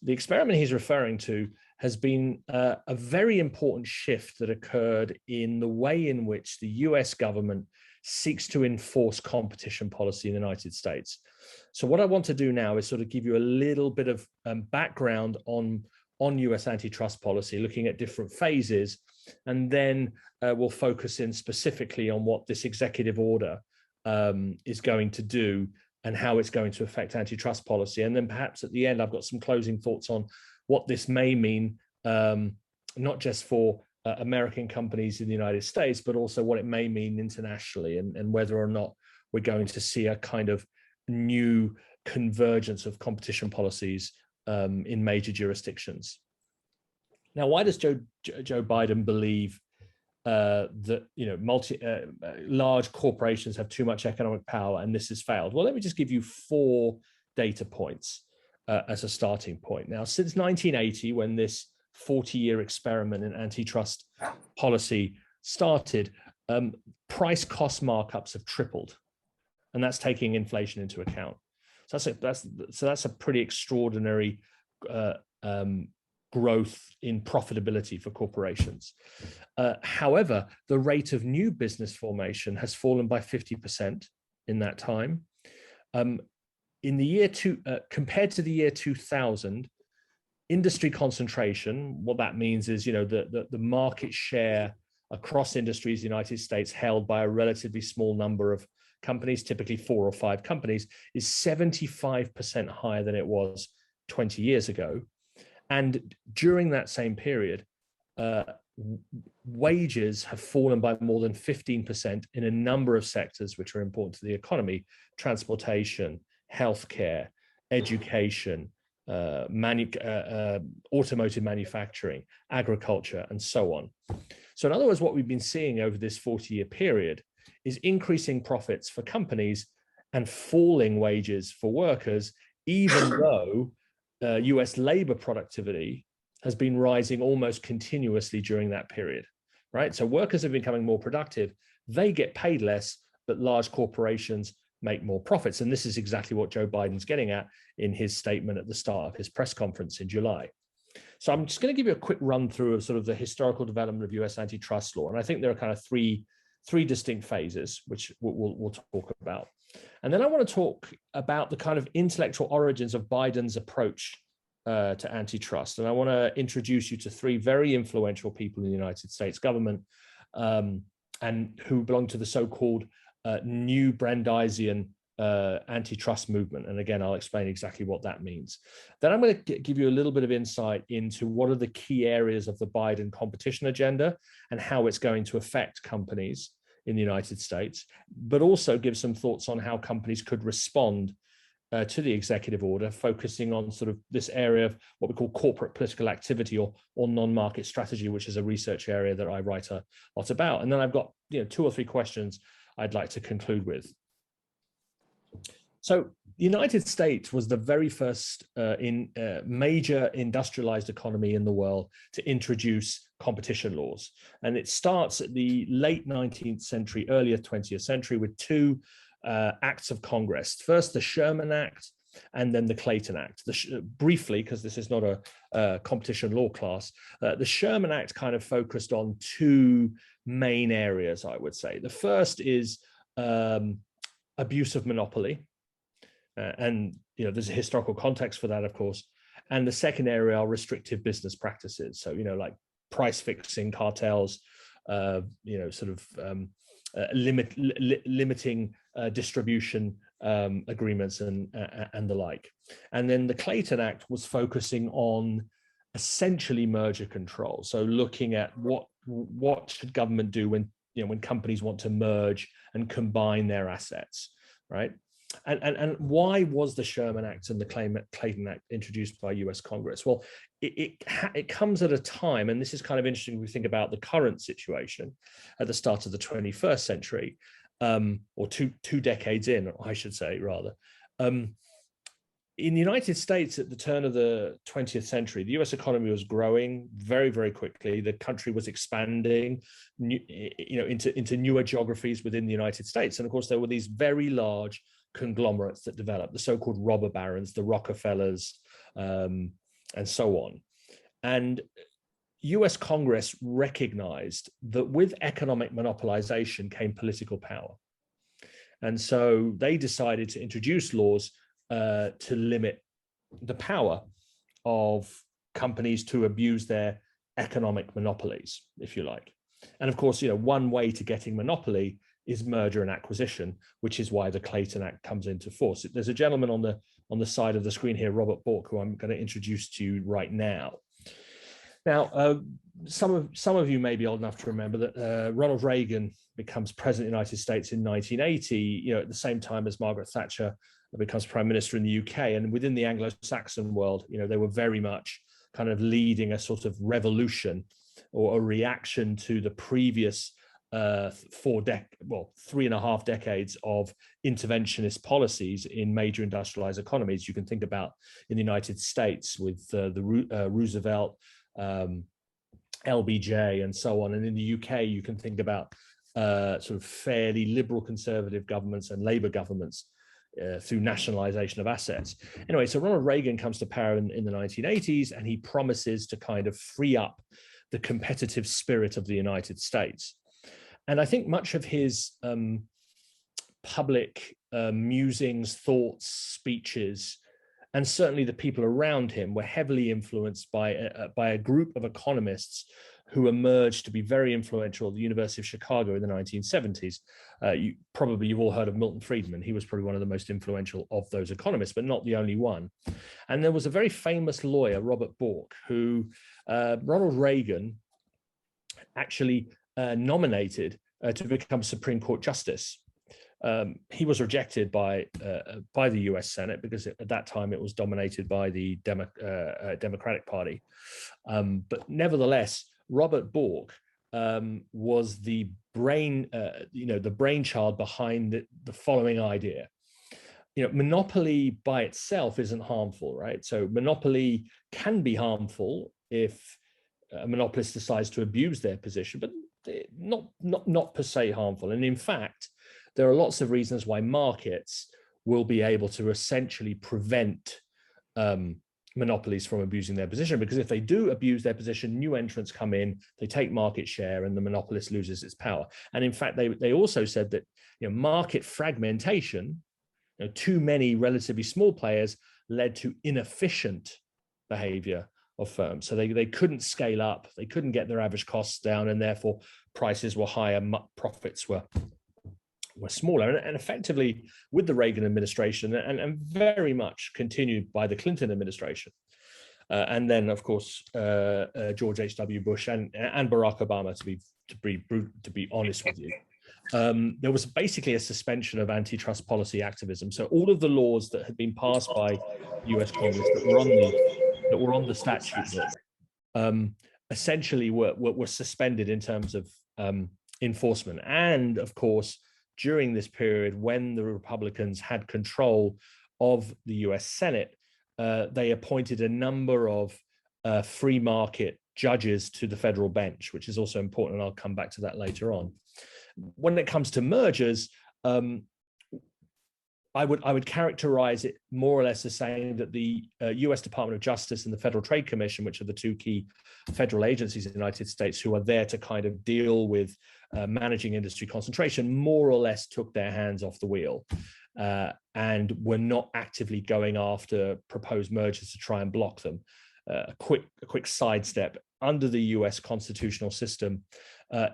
The experiment he's referring to has been a very important shift that occurred in the way in which the US government seeks to enforce competition policy in the United States. So what I want to do now is sort of give you a little bit of background on US antitrust policy, looking at different phases, and then we'll focus in specifically on what this executive order is going to do and how it's going to affect antitrust policy. And then perhaps at the end, I've got some closing thoughts on what this may mean, not just for American companies in the United States, but also what it may mean internationally, and whether or not we're going to see a kind of new convergence of competition policies in major jurisdictions. Now, why does Joe Biden believe that large corporations have too much economic power and this has failed? Well, let me just give you 4 data points as a starting point. Now, since 1980, when this 40-year experiment in antitrust policy started, price cost markups have tripled, and that's taking inflation into account. So that's a pretty extraordinary growth in profitability for corporations. However, the rate of new business formation has fallen by 50% in that time. In the year compared to the year 2000, industry concentration, what that means is, the market share across industries in the United States held by a relatively small number of companies, typically 4 or 5 companies, is 75% higher than it was 20 years ago. And during that same period, wages have fallen by more than 15% in a number of sectors which are important to the economy: transportation, healthcare, education, automotive manufacturing, agriculture, and so on. So in other words, what we've been seeing over this 40-year period is increasing profits for companies and falling wages for workers, even though US labor productivity has been rising almost continuously during that period, right? So workers are becoming more productive, they get paid less, but large corporations make more profits. And this is exactly what Joe Biden's getting at in his statement at the start of his press conference in July. So I'm just going to give you a quick run through of sort of the historical development of US antitrust law. And I think there are kind of three distinct phases, which we'll talk about. And then I want to talk about the kind of intellectual origins of Biden's approach to antitrust. And I want to introduce you to 3 very influential people in the United States government and who belong to the so-called NeoBrandeisian antitrust movement. And again, I'll explain exactly what that means. Then I'm going to give you a little bit of insight into what are the key areas of the Biden competition agenda and how it's going to affect companies in the United States, but also give some thoughts on how companies could respond to the executive order, focusing on sort of this area of what we call corporate political activity or non-market strategy, which is a research area that I write a lot about. And then I've got 2 or 3 questions I'd like to conclude with. So the United States was the very first major industrialized economy in the world to introduce competition laws. And it starts at the late 19th century, earlier 20th century with 2 acts of Congress. First, the Sherman Act, and then the Clayton Act. Briefly, because this is not a competition law class, the Sherman Act kind of focused on 2 main areas, I would say. The first is abuse of monopoly. And there's a historical context for that, of course. And the second area are restrictive business practices. So, like price fixing, cartels, limiting distribution agreements and the like. And then the Clayton Act was focusing on essentially merger control. So looking at what should government do when companies want to merge and combine their assets, right? And why was the Sherman Act and the Clayton Act introduced by US Congress? Well, it comes at a time, and this is kind of interesting when we think about the current situation at the start of the 21st century, or two decades in, I should say, rather. In the United States at the turn of the 20th century, the US economy was growing very, very quickly. The country was expanding into newer geographies within the United States. And of course, there were these very large conglomerates that developed, the so-called robber barons, the Rockefellers, and so on. And US Congress recognized that with economic monopolization came political power. And so they decided to introduce laws to limit the power of companies to abuse their economic monopolies, if you like. And of course, one way to getting monopoly is merger and acquisition, which is why the Clayton Act comes into force. There's a gentleman on the side of the screen here, Robert Bork, who I'm going to introduce to you right now. Now, some of you may be old enough to remember that Ronald Reagan becomes president of the United States in 1980, at the same time as Margaret Thatcher becomes prime minister in the UK. And within the Anglo-Saxon world, they were very much kind of leading a sort of revolution or a reaction to the previous 3.5 decades of interventionist policies in major industrialized economies. You can think about in the United States with Roosevelt, LBJ, and so on. And in the UK, you can think about sort of fairly liberal conservative governments and Labour governments through nationalization of assets. Anyway, so Ronald Reagan comes to power in the 1980s, and he promises to kind of free up the competitive spirit of the United States. And I think much of his public musings, thoughts, speeches, and certainly the people around him were heavily influenced by a group of economists who emerged to be very influential at the University of Chicago in the 1970s. You've all heard of Milton Friedman. He was probably one of the most influential of those economists, but not the only one. And there was a very famous lawyer, Robert Bork, who Ronald Reagan actually nominated to become Supreme Court Justice. He was rejected by the US Senate because at that time it was dominated by the Democratic Party. But nevertheless, Robert Bork was the brainchild behind the following idea. Monopoly by itself isn't harmful, right? So monopoly can be harmful if a monopolist decides to abuse their position, but not per se harmful. And in fact, there are lots of reasons why markets will be able to essentially prevent monopolies from abusing their position, because if they do abuse their position, new entrants come in, they take market share, and the monopolist loses its power. And in fact, they also said that market fragmentation, too many relatively small players, led to inefficient behavior of firms. So they couldn't scale up, they couldn't get their average costs down, and therefore prices were higher, profits were were smaller, and effectively with the Reagan administration, and very much continued by the Clinton administration. And then, of course, George H.W. Bush and Barack Obama, to be honest with you. There was basically a suspension of antitrust policy activism. So all of the laws that had been passed by U.S. Congress that were on the statute book essentially were suspended in terms of enforcement. And of course, during this period, when the Republicans had control of the U.S. Senate, they appointed a number of free market judges to the federal bench, which is also important, and I'll come back to that later on. When it comes to mergers, I would characterize it more or less as saying that the US Department of Justice and the Federal Trade Commission, which are the two key federal agencies in the United States who are there to kind of deal with managing industry concentration, more or less took their hands off the wheel and were not actively going after proposed mergers to try and block them. A quick sidestep: under the US constitutional system,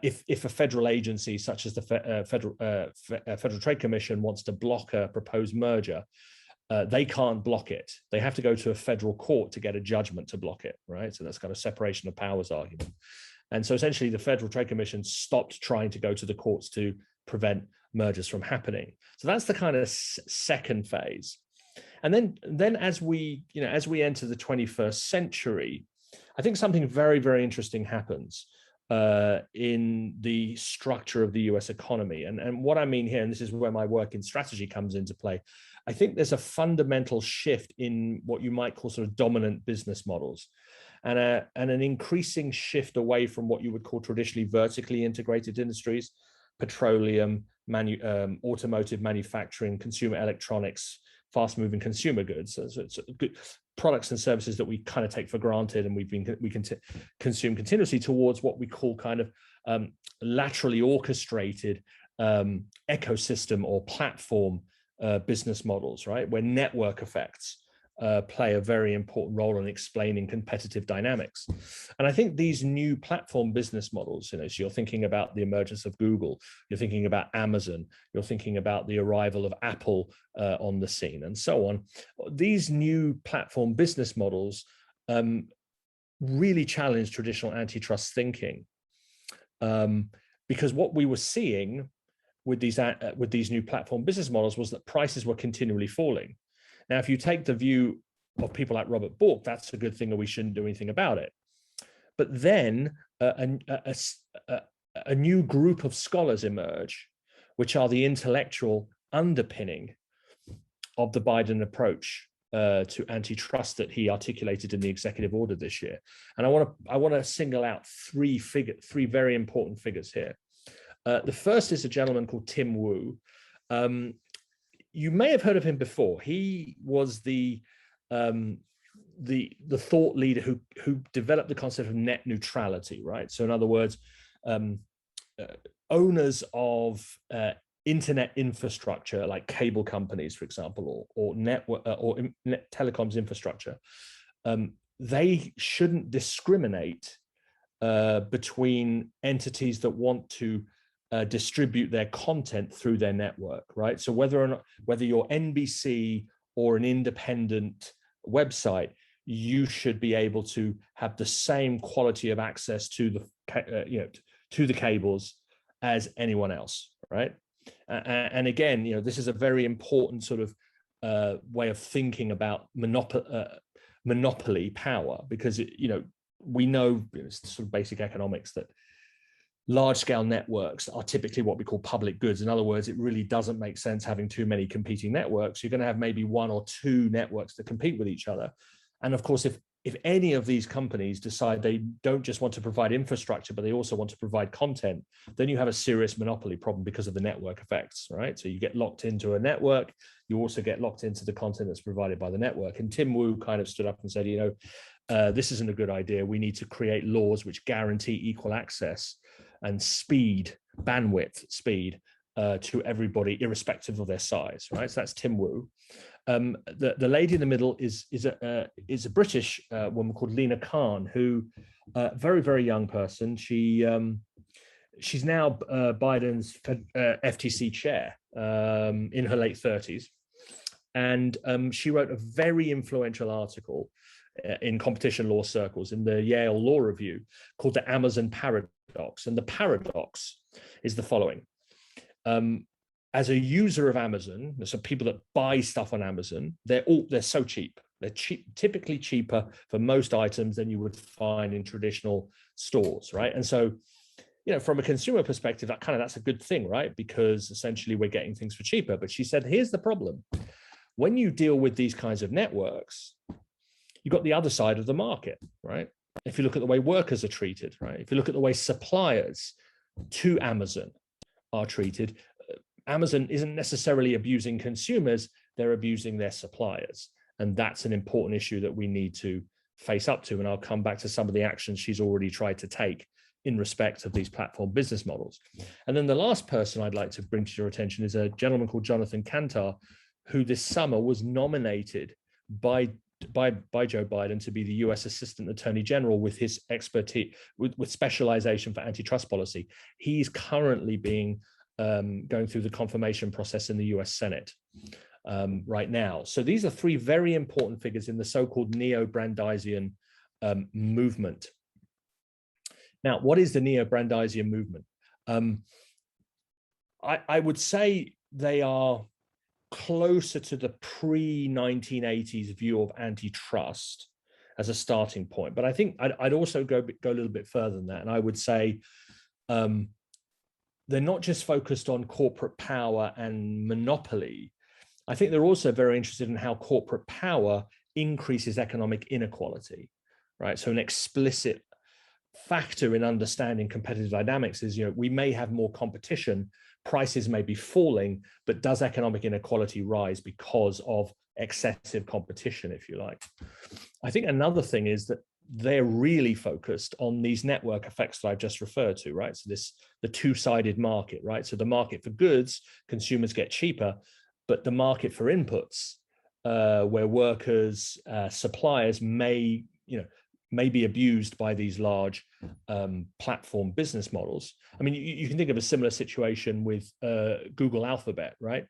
if a federal agency such as the Federal Trade Commission wants to block a proposed merger, they can't block it. They have to go to a federal court to get a judgment to block it, right? So that's kind of separation of powers argument. And so essentially the Federal Trade Commission stopped trying to go to the courts to prevent mergers from happening. So that's the kind of second phase. And then as we enter the 21st century, I think something very, very interesting happens in the structure of the US economy. And what I mean here, and this is where my work in strategy comes into play, I think there's a fundamental shift in what you might call sort of dominant business models, and an increasing shift away from what you would call traditionally vertically integrated industries, petroleum, automotive manufacturing, consumer electronics, fast-moving consumer goods. So it's good products and services that we kind of take for granted, and we can consume continuously, towards what we call kind of laterally orchestrated ecosystem or platform business models, right? Where network effects play a very important role in explaining competitive dynamics. And I think these new platform business models, so you're thinking about the emergence of Google, you're thinking about Amazon, you're thinking about the arrival of Apple on the scene, and so on. These new platform business models really challenge traditional antitrust thinking, because what we were seeing with these new platform business models was that prices were continually falling. Now, if you take the view of people like Robert Bork, that's a good thing, and we shouldn't do anything about it. But then a new group of scholars emerge, which are the intellectual underpinning of the Biden approach to antitrust that he articulated in the executive order this year. And I want to single out three very important figures here. The first is a gentleman called Tim Wu. You may have heard of him before. He was the thought leader who developed the concept of net neutrality, right? So in other words, owners of internet infrastructure, like cable companies, for example, or network or telecoms infrastructure, they shouldn't discriminate between entities that want to distribute their content through their network, right? So whether you're NBC or an independent website, you should be able to have the same quality of access to the cables as anyone else, right? And again, this is a very important sort of way of thinking about monopoly power, because we know, it's sort of basic economics, that large-scale networks are typically what we call public goods. In other words, it really doesn't make sense having too many competing networks. You're going to have maybe one or two networks that compete with each other. And of course, if any of these companies decide they don't just want to provide infrastructure, but they also want to provide content, then you have a serious monopoly problem because of the network effects, right? So you get locked into a network, you also get locked into the content that's provided by the network. And Tim Wu kind of stood up and said, this isn't a good idea. We need to create laws which guarantee equal access and bandwidth speed to everybody, irrespective of their size, right? So that's Tim Wu. The lady in the middle is a British woman called Lena Khan, who very, very young person. She she's now Biden's FTC chair in her late 30s. And she wrote a very influential article in competition law circles in the Yale Law Review called the Amazon Paradox. And the paradox is the following. As a user of Amazon, so people that buy stuff on Amazon, they're so cheap. They're typically cheaper for most items than you would find in traditional stores, right? And so, you know, from a consumer perspective, that's a good thing, right? Because essentially we're getting things for cheaper. But she said, here's the problem. When you deal with these kinds of networks, you've got the other side of the market, right? If you look at the way workers are treated, right? If you look at the way suppliers to Amazon are treated, Amazon isn't necessarily abusing consumers, they're abusing their suppliers. And that's an important issue that we need to face up to. And I'll come back to some of the actions she's already tried to take in respect of these platform business models. And then the last person I'd like to bring to your attention is a gentleman called Jonathan Kantar, who this summer was nominated by Joe Biden to be the US Assistant Attorney General with his expertise, with specialization for antitrust policy. He's currently going through the confirmation process in the US Senate right now. So these are three very important figures in the so-called NeoBrandeisian movement. Now, what is the NeoBrandeisian movement? I would say they are closer to the pre-1980s view of antitrust as a starting point. But I think I'd also go a little bit further than that. And I would say they're not just focused on corporate power and monopoly. I think they're also very interested in how corporate power increases economic inequality, right? So an explicit factor in understanding competitive dynamics is, you know, we may have more competition, prices may be falling, but does economic inequality rise because of excessive competition, if you like? I think another thing is that they're really focused on these network effects that I've just referred to, right? So the two-sided market, right? So the market for goods, consumers get cheaper, but the market for inputs, where workers, suppliers may be abused by these large platform business models. I mean, you can think of a similar situation with Google Alphabet, right?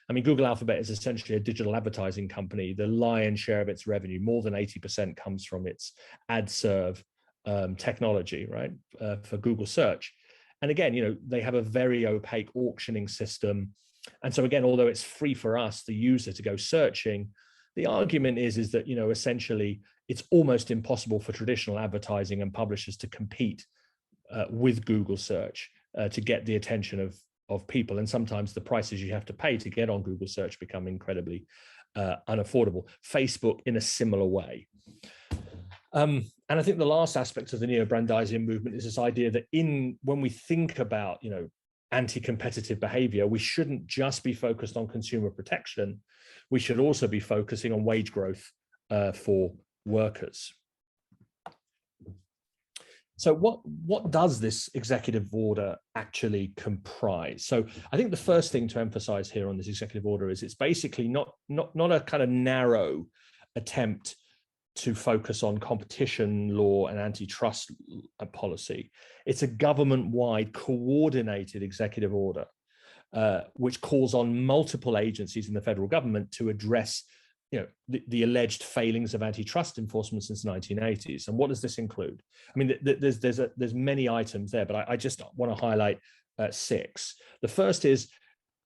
I mean, Google Alphabet is essentially a digital advertising company. The lion's share of its revenue, more than 80%, comes from its ad serve technology, right, for Google search. And again, you know, they have a very opaque auctioning system. And so again, although it's free for us, the user, to go searching, the argument is that, you know, essentially it's almost impossible for traditional advertising and publishers to compete with Google search to get the attention of people. And sometimes the prices you have to pay to get on Google search become incredibly unaffordable. Facebook in a similar way. And I think the last aspect of the NeoBrandeisian movement is this idea that when we think about, you know, anti-competitive behavior, we shouldn't just be focused on consumer protection. We should also be focusing on wage growth for workers. So what does this executive order actually comprise? So I think the first thing to emphasize here on this executive order is it's basically not a kind of narrow attempt to focus on competition law and antitrust policy. It's a government-wide coordinated executive order, which calls on multiple agencies in the federal government to address, you know, the alleged failings of antitrust enforcement since the 1980s. And what does this include? I mean, there's many items there, but I just want to highlight 6. The first is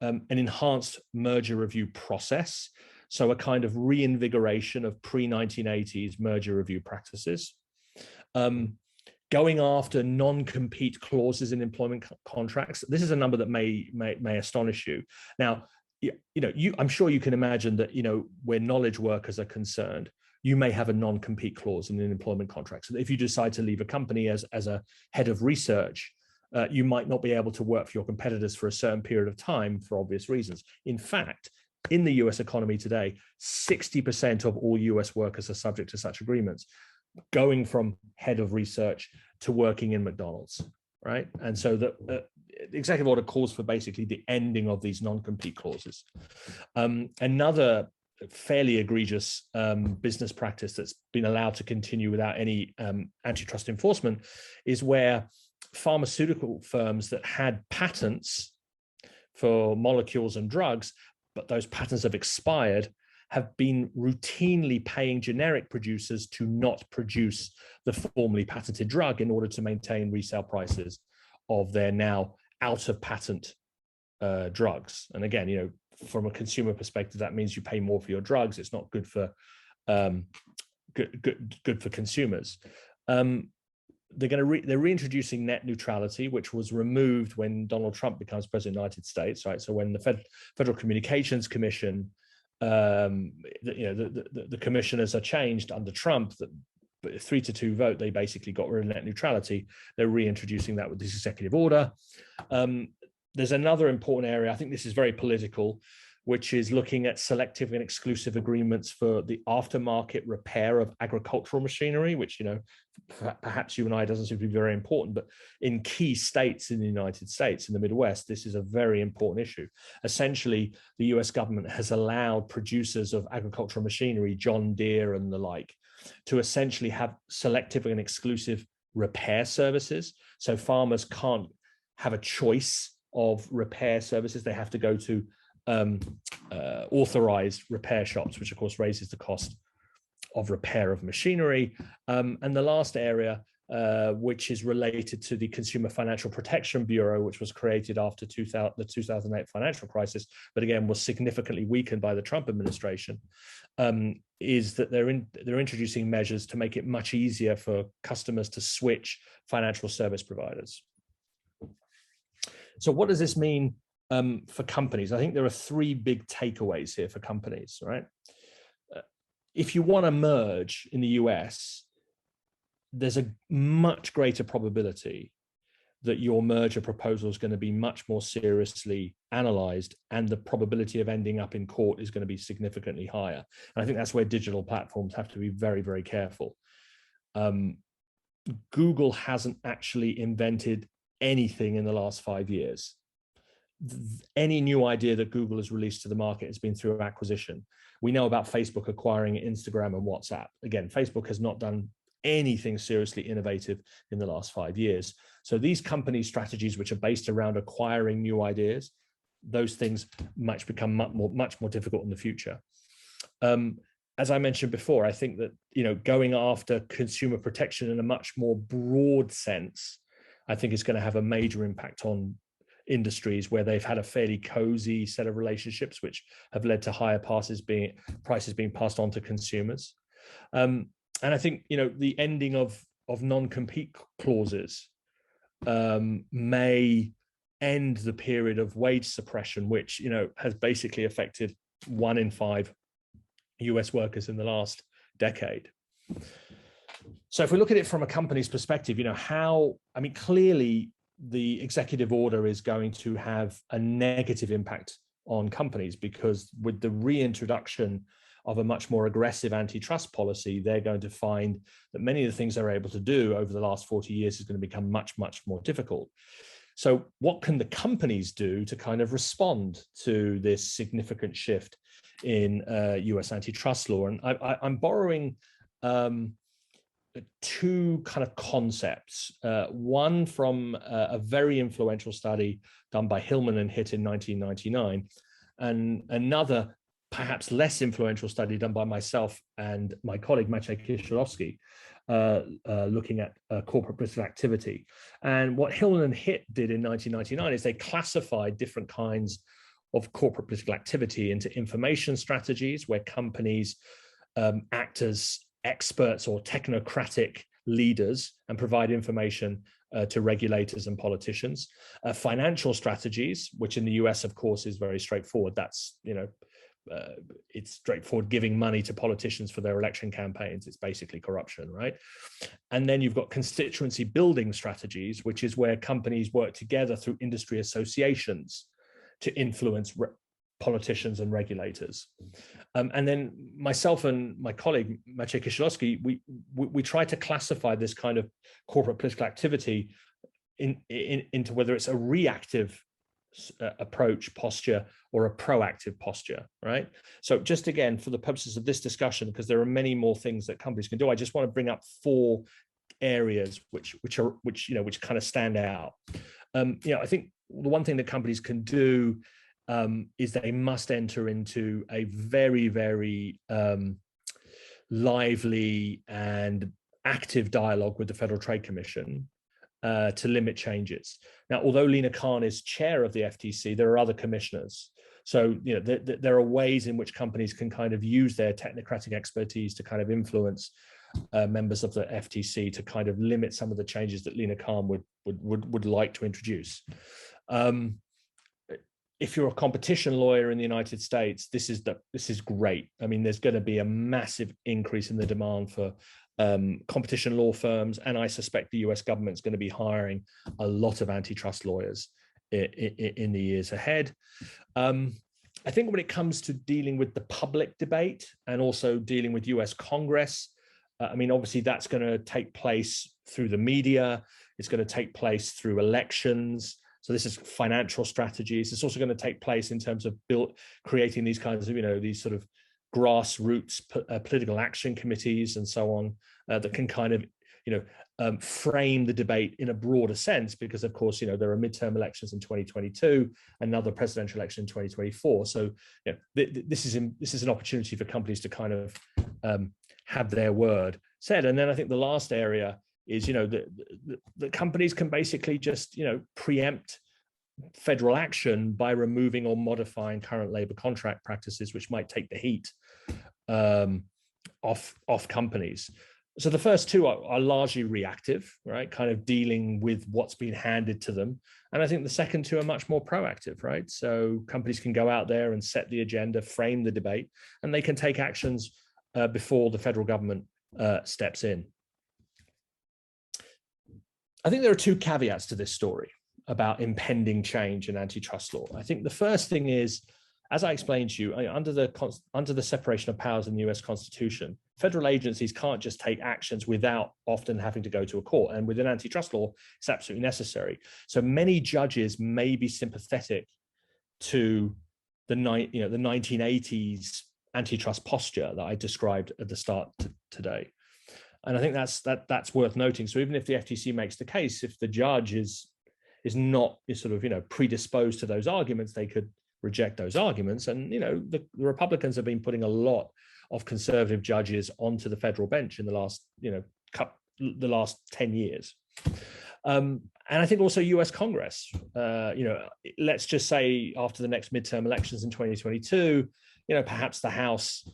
an enhanced merger review process. So a kind of reinvigoration of pre-1980s merger review practices. Going after non-compete clauses in employment contracts. This is a number that may astonish you. Now, I'm sure you can imagine that, you know, where knowledge workers are concerned, you may have a non-compete clause in an employment contract. So if you decide to leave a company as a head of research, you might not be able to work for your competitors for a certain period of time for obvious reasons. In fact, in the US economy today, 60% of all US workers are subject to such agreements, going from head of research to working in McDonald's, right? And so the executive order calls for basically the ending of these non-compete clauses. Another fairly egregious business practice that's been allowed to continue without any antitrust enforcement is where pharmaceutical firms that had patents for molecules and drugs, but those patents have expired, have been routinely paying generic producers to not produce the formerly patented drug in order to maintain resale prices of their now out of patent drugs. And again, you know, from a consumer perspective, that means you pay more for your drugs. It's not good for good for consumers. They're reintroducing net neutrality, which was removed when Donald Trump becomes president of the United States, right? So when the Federal Communications Commission, the commissioners are changed under Trump, that 3-2 vote, they basically got rid of net neutrality. They're reintroducing that with this executive order. There's another important area, I think this is very political, which is looking at selective and exclusive agreements for the aftermarket repair of agricultural machinery, which, you know, perhaps you and I doesn't seem to be very important, but in key states in the United States, in the Midwest, this is a very important issue. Essentially, the US government has allowed producers of agricultural machinery, John Deere and the like, to essentially have selective and exclusive repair services. So farmers can't have a choice of repair services. They have to go to authorized repair shops, which of course raises the cost of repair of machinery. And the last area, which is related to the Consumer Financial Protection Bureau, which was created after the 2008 financial crisis, but again was significantly weakened by the Trump administration, is that they're introducing measures to make it much easier for customers to switch financial service providers. So what does this mean for companies? I think there are three big takeaways here for companies, right? If you want to merge in the US, there's a much greater probability that your merger proposal is going to be much more seriously analyzed, and the probability of ending up in court is going to be significantly higher. And I think that's where digital platforms have to be very, very careful. Google hasn't actually invented anything in the last 5 years. Any new idea that Google has released to the market has been through acquisition. We know about Facebook acquiring Instagram and WhatsApp. Again, Facebook has not done anything seriously innovative in the last 5 years. So these company strategies, which are based around acquiring new ideas, those things might become much more difficult in the future. As I mentioned before, I think that, you know, going after consumer protection in a much more broad sense, I think is going to have a major impact on industries where they've had a fairly cozy set of relationships, which have led to higher prices being passed on to consumers. And I think, you know, the ending of non-compete clauses may end the period of wage suppression, which, you know, has basically affected 1 in 5 US workers in the last decade. So if we look at it from a company's perspective, you know, clearly the executive order is going to have a negative impact on companies, because with the reintroduction of a much more aggressive antitrust policy, they're going to find that many of the things they're able to do over the last 40 years is going to become much, much more difficult. So what can the companies do to kind of respond to this significant shift in US antitrust law? And I'm borrowing two kind of concepts, one from a very influential study done by Hillman and Hitt in 1999, and another perhaps less influential study done by myself and my colleague Maciej Kieślowski, looking at corporate political activity. And what Hillman and Hitt did in 1999 is they classified different kinds of corporate political activity into information strategies, where companies act as experts or technocratic leaders and provide information to regulators and politicians. Financial strategies, which in the US, of course, is very straightforward. That's, you know, it's straightforward, giving money to politicians for their election campaigns. It's basically corruption, right? And then you've got constituency building strategies, which is where companies work together through industry associations to influence politicians and regulators. And then myself and my colleague Maciej Kieślowski, we try to classify this kind of corporate political activity into whether it's a reactive approach posture or a proactive posture, right? So just again, for the purposes of this discussion, because there are many more things that companies can do, I just want to bring up 4 areas which kind of stand out. I think the one thing that companies can do is they must enter into a very, very lively and active dialogue with the Federal Trade Commission to limit changes. Now, although Lina Khan is chair of the FTC, there are other commissioners. So, there are ways in which companies can kind of use their technocratic expertise to kind of influence members of the FTC to kind of limit some of the changes that Lina Khan would like to introduce. If you're a competition lawyer in the United States, this is great. I mean, there's going to be a massive increase in the demand for competition law firms, and I suspect the US government's going to be hiring a lot of antitrust lawyers in the years ahead. I think when it comes to dealing with the public debate and also dealing with US Congress, I mean, obviously that's going to take place through the media. It's going to take place through elections. So this is financial strategies. It's also going to take place in terms of creating these kinds of, these sort of grassroots political action committees and so on that can kind of, frame the debate in a broader sense, because of course, there are midterm elections in 2022, another presidential election in 2024. So this is an opportunity for companies to kind of have their word said. And then I think the last area is, the companies can basically just, preempt federal action by removing or modifying current labor contract practices, which might take the heat off companies. So the first two are largely reactive, right? Kind of dealing with what's been handed to them. And I think the second two are much more proactive, right? So companies can go out there and set the agenda, frame the debate, and they can take actions before the federal government steps in. I think there are two caveats to this story about impending change in antitrust law. I think the first thing is, as I explained to you, under the separation of powers in the US Constitution, federal agencies can't just take actions without often having to go to a court. And within antitrust law, it's absolutely necessary. So many judges may be sympathetic to the 1980s antitrust posture that I described at the start today. And I think that's worth noting. So even if the FTC makes the case, if the judge is not predisposed to those arguments, they could reject those arguments. And the Republicans have been putting a lot of conservative judges onto the federal bench in the last 10 years. And I think also US Congress, let's just say after the next midterm elections in 2022, perhaps the House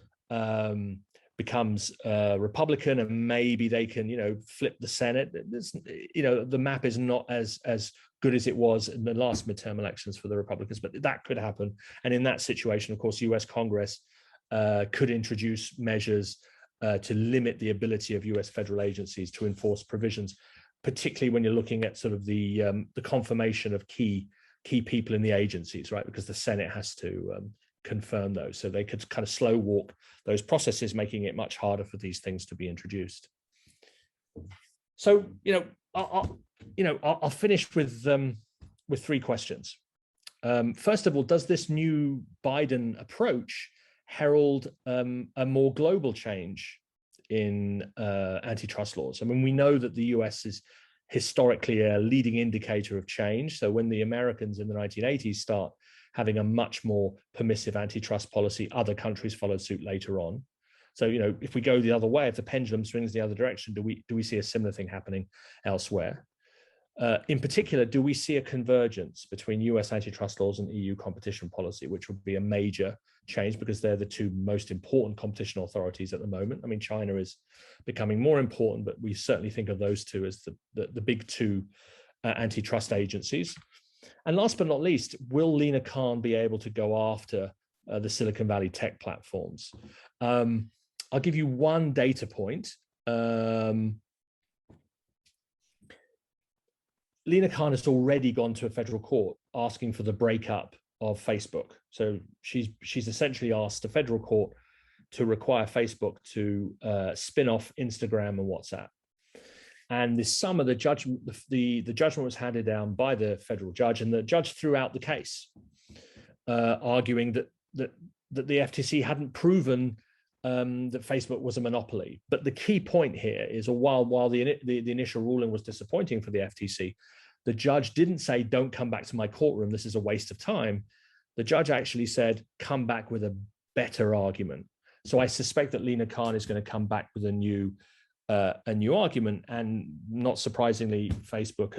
becomes Republican, and maybe they can, flip the Senate. The map is not as good as it was in the last midterm elections for the Republicans, but that could happen. And in that situation, of course, US Congress could introduce measures to limit the ability of US federal agencies to enforce provisions, particularly when you're looking at sort of the confirmation of key people in the agencies, right? Because the Senate has to confirm those. So they could kind of slow walk those processes, making it much harder for these things to be introduced. So, I'll finish with three questions. First of all, does this new Biden approach herald a more global change in antitrust laws? I mean, we know that the US is historically a leading indicator of change. So when the Americans in the 1980s start having a much more permissive antitrust policy, other countries followed suit later on. So, if we go the other way, if the pendulum swings the other direction, do we see a similar thing happening elsewhere? In particular, do we see a convergence between US antitrust laws and EU competition policy, which would be a major change because they're the two most important competition authorities at the moment? I mean, China is becoming more important, but we certainly think of those two as the big two antitrust agencies. And last but not least, will Lina Khan be able to go after the Silicon Valley tech platforms? I'll give you one data point. Lina Khan has already gone to a federal court asking for the breakup of Facebook. So she's essentially asked the federal court to require Facebook to spin off Instagram and WhatsApp. And this summer, the judgment was handed down by the federal judge, and the judge threw out the case, arguing that the FTC hadn't proven that Facebook was a monopoly. But the key point here is, while the initial ruling was disappointing for the FTC, the judge didn't say, don't come back to my courtroom, this is a waste of time. The judge actually said, come back with a better argument. So I suspect that Lina Khan is going to come back with a new argument. And not surprisingly, Facebook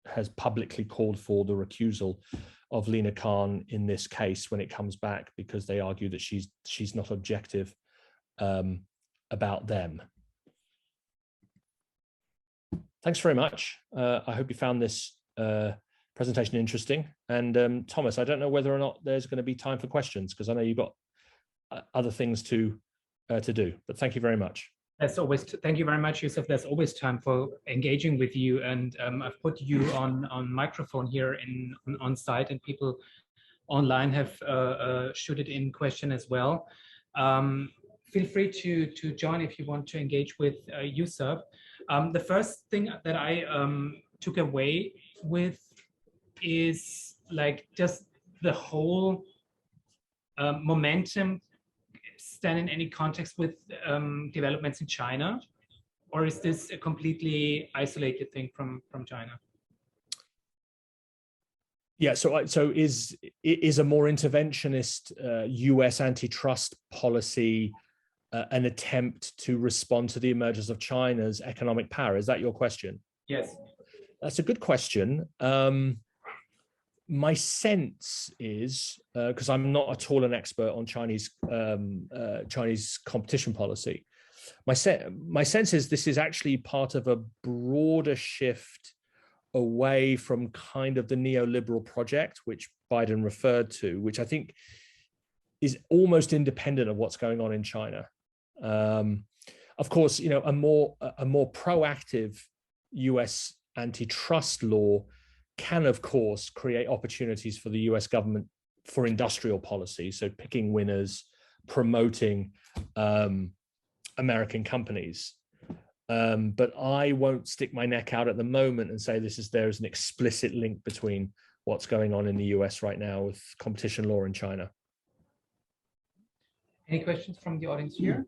has publicly called for the recusal of Lina Khan in this case when it comes back, because they argue that she's not objective about them. Thanks very much. I hope you found this presentation interesting. And Thomas, I don't know whether or not there's going to be time for questions, because I know you've got other things to do, but thank you very much. As always, thank you very much, Yusuf. There's always time for engaging with you, and I've put you on microphone here on site, and people online have shooted in question as well. Feel free to join if you want to engage with Yusuf. The first thing that I took away with is like just the whole momentum stand in any context with developments in China, or is this a completely isolated thing from China? Yeah, so is a more interventionist US antitrust policy an attempt to respond to the emergence of China's economic power? Is that your question? Yes. That's a good question. My sense is, because I'm not at all an expert on Chinese competition policy, my sense is this is actually part of a broader shift away from kind of the neoliberal project, which Biden referred to, which I think is almost independent of what's going on in China. Of course, you know, a more proactive US antitrust law can, of course, create opportunities for the US government for industrial policy. So picking winners, promoting American companies. But I won't stick my neck out at the moment and say there's an explicit link between what's going on in the US right now with competition law in China. Any questions from the audience here?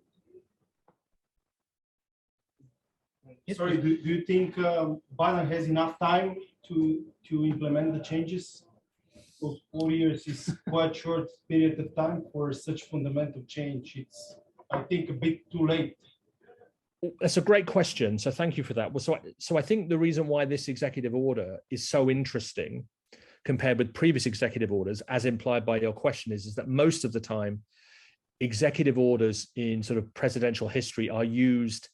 Yes, sorry, do you think Biden has enough time to implement the changes? Because 4 years is quite short period of time for such fundamental change. It's, I think, a bit too late. That's a great question. So thank you for that. Well, so I think the reason why this executive order is so interesting compared with previous executive orders, as implied by your question, is that most of the time, executive orders in sort of presidential history are used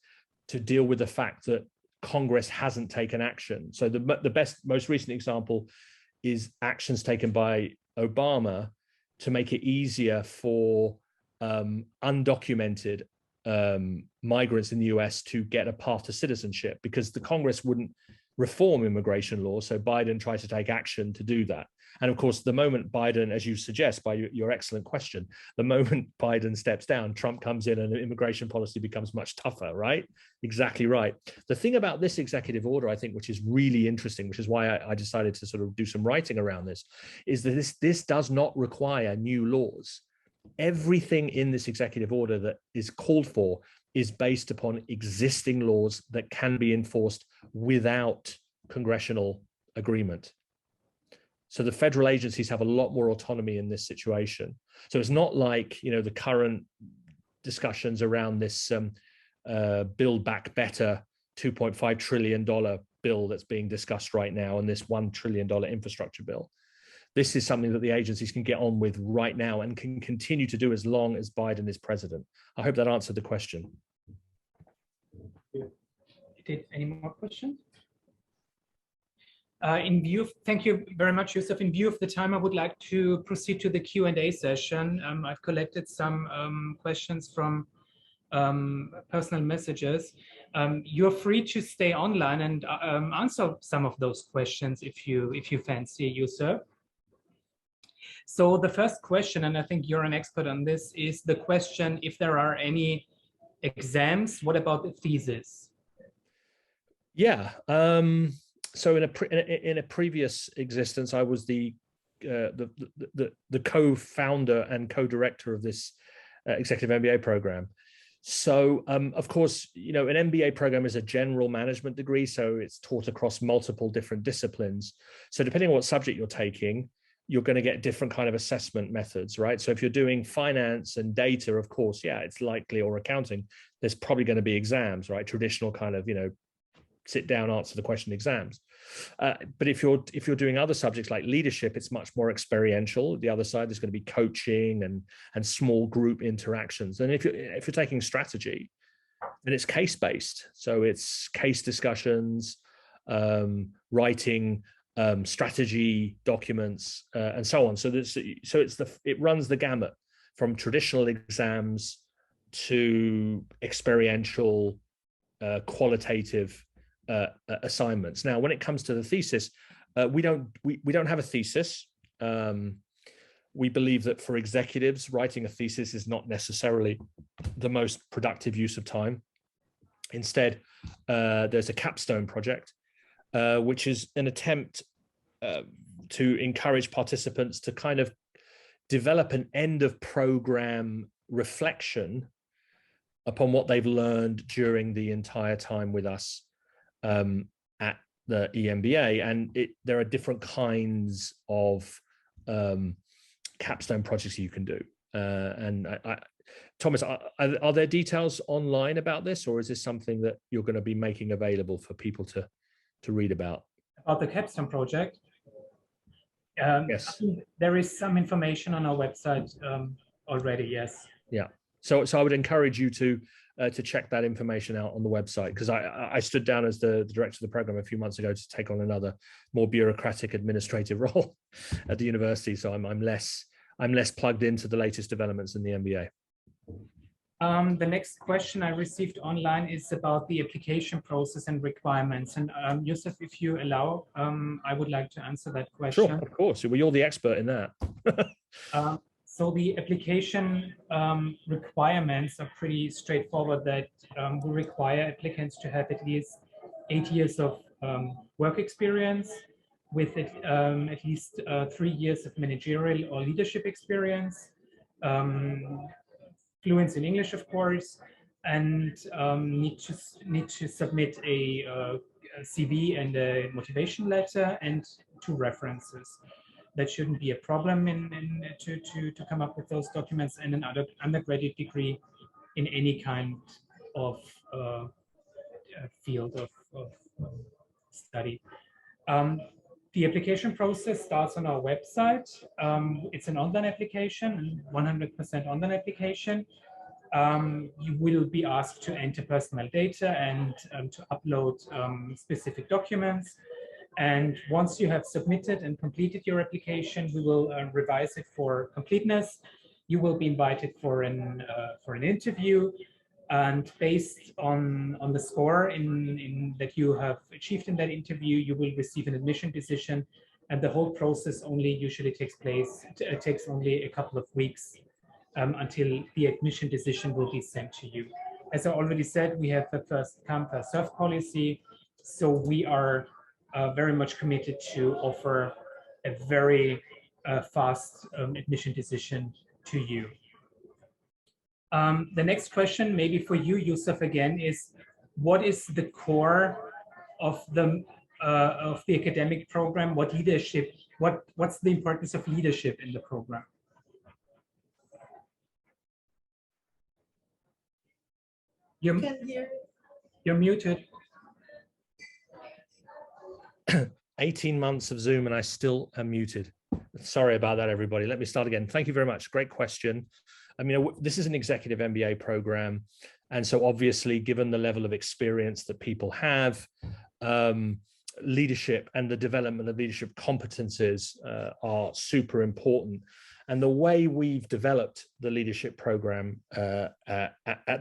to deal with the fact that Congress hasn't taken action. So the most recent example is actions taken by Obama to make it easier for undocumented migrants in the US to get a path to citizenship, because the Congress wouldn't reform immigration law. So Biden tried to take action to do that. And of course, the moment Biden, as you suggest by your excellent question, the moment Biden steps down, Trump comes in and immigration policy becomes much tougher, right? Exactly right. The thing about this executive order, I think, which is really interesting, which is why I decided to sort of do some writing around this, is that this does not require new laws. Everything in this executive order that is called for is based upon existing laws that can be enforced without congressional agreement. So the federal agencies have a lot more autonomy in this situation. So it's not like, you know, the current discussions around this Build Back Better $2.5 trillion bill that's being discussed right now, and this $1 trillion infrastructure bill. This is something that the agencies can get on with right now and can continue to do as long as Biden is president. I hope that answered the question. Any more questions? Thank you very much, Yusuf. In view of the time, I would like to proceed to the Q&A session. I've collected some questions from personal messages. You're free to stay online and answer some of those questions if you fancy, Yusuf. So the first question, and I think you're an expert on this, is the question if there are any exams. What about the thesis? Yeah. So in a previous existence, I was the co-founder and co-director of this executive MBA program. So, of course, you know, an MBA program is a general management degree, so it's taught across multiple different disciplines. So depending on what subject you're taking, you're going to get different kind of assessment methods, right? So if you're doing finance and data, of course, yeah, it's likely, or accounting, there's probably going to be exams, right? Traditional kind of, you know, sit down, answer the question exams. But if you're doing other subjects like leadership, it's much more experiential. The other side, there's going to be coaching and small group interactions. And if you're taking strategy, then it's case-based. So it's case discussions, writing strategy documents, and so on. So it runs the gamut from traditional exams to experiential, qualitative assignments. Now, when it comes to the thesis, we don't have a thesis. We believe that for executives, writing a thesis is not necessarily the most productive use of time. Instead, there's a capstone project, which is an attempt to encourage participants to kind of develop an end of program reflection upon what they've learned during the entire time with us at the EMBA. And there are different kinds of capstone projects you can do. Thomas, are there details online about this, or is this something that you're going to be making available for people to read about? About the capstone project? Yes. There is some information on our website already, yes. Yeah. So I would encourage you to check that information out on the website, because I stood down as the director of the program a few months ago to take on another more bureaucratic administrative role at the university. So I'm less plugged into the latest developments in the MBA. The next question I received online is about the application process and requirements. And Yusuf, if you allow, I would like to answer that question. Sure, of course. Well, you're the expert in that. So the application requirements are pretty straightforward, that we require applicants to have at least 8 years of work experience, with at least 3 years of managerial or leadership experience, fluency in English, of course, and need to submit a CV and a motivation letter and 2 references. That shouldn't be a problem to come up with those documents, and an undergraduate degree in any kind of field of study. The application process starts on our website. It's an online application, 100% online application. You will be asked to enter personal data and to upload specific documents. And once you have submitted and completed your application, we will revise it for completeness. You will be invited for an interview, and based on the score that you have achieved in that interview, you will receive an admission decision. And the whole process usually takes only a couple of weeks until the admission decision will be sent to you. As I already said, we have a first come, first served policy, so we are very much committed to offer a very fast admission decision to you. The next question, maybe for you, Yusuf, again, is what is the core of the academic program? What leadership? What's the importance of leadership in the program? You're muted. 18 months of Zoom and I still am muted. Sorry about that, everybody. Let me start again. Thank you very much. Great question. I mean, this is an executive MBA program. And so obviously, given the level of experience that people have, leadership and the development of leadership competences are super important. And the way we've developed the leadership program at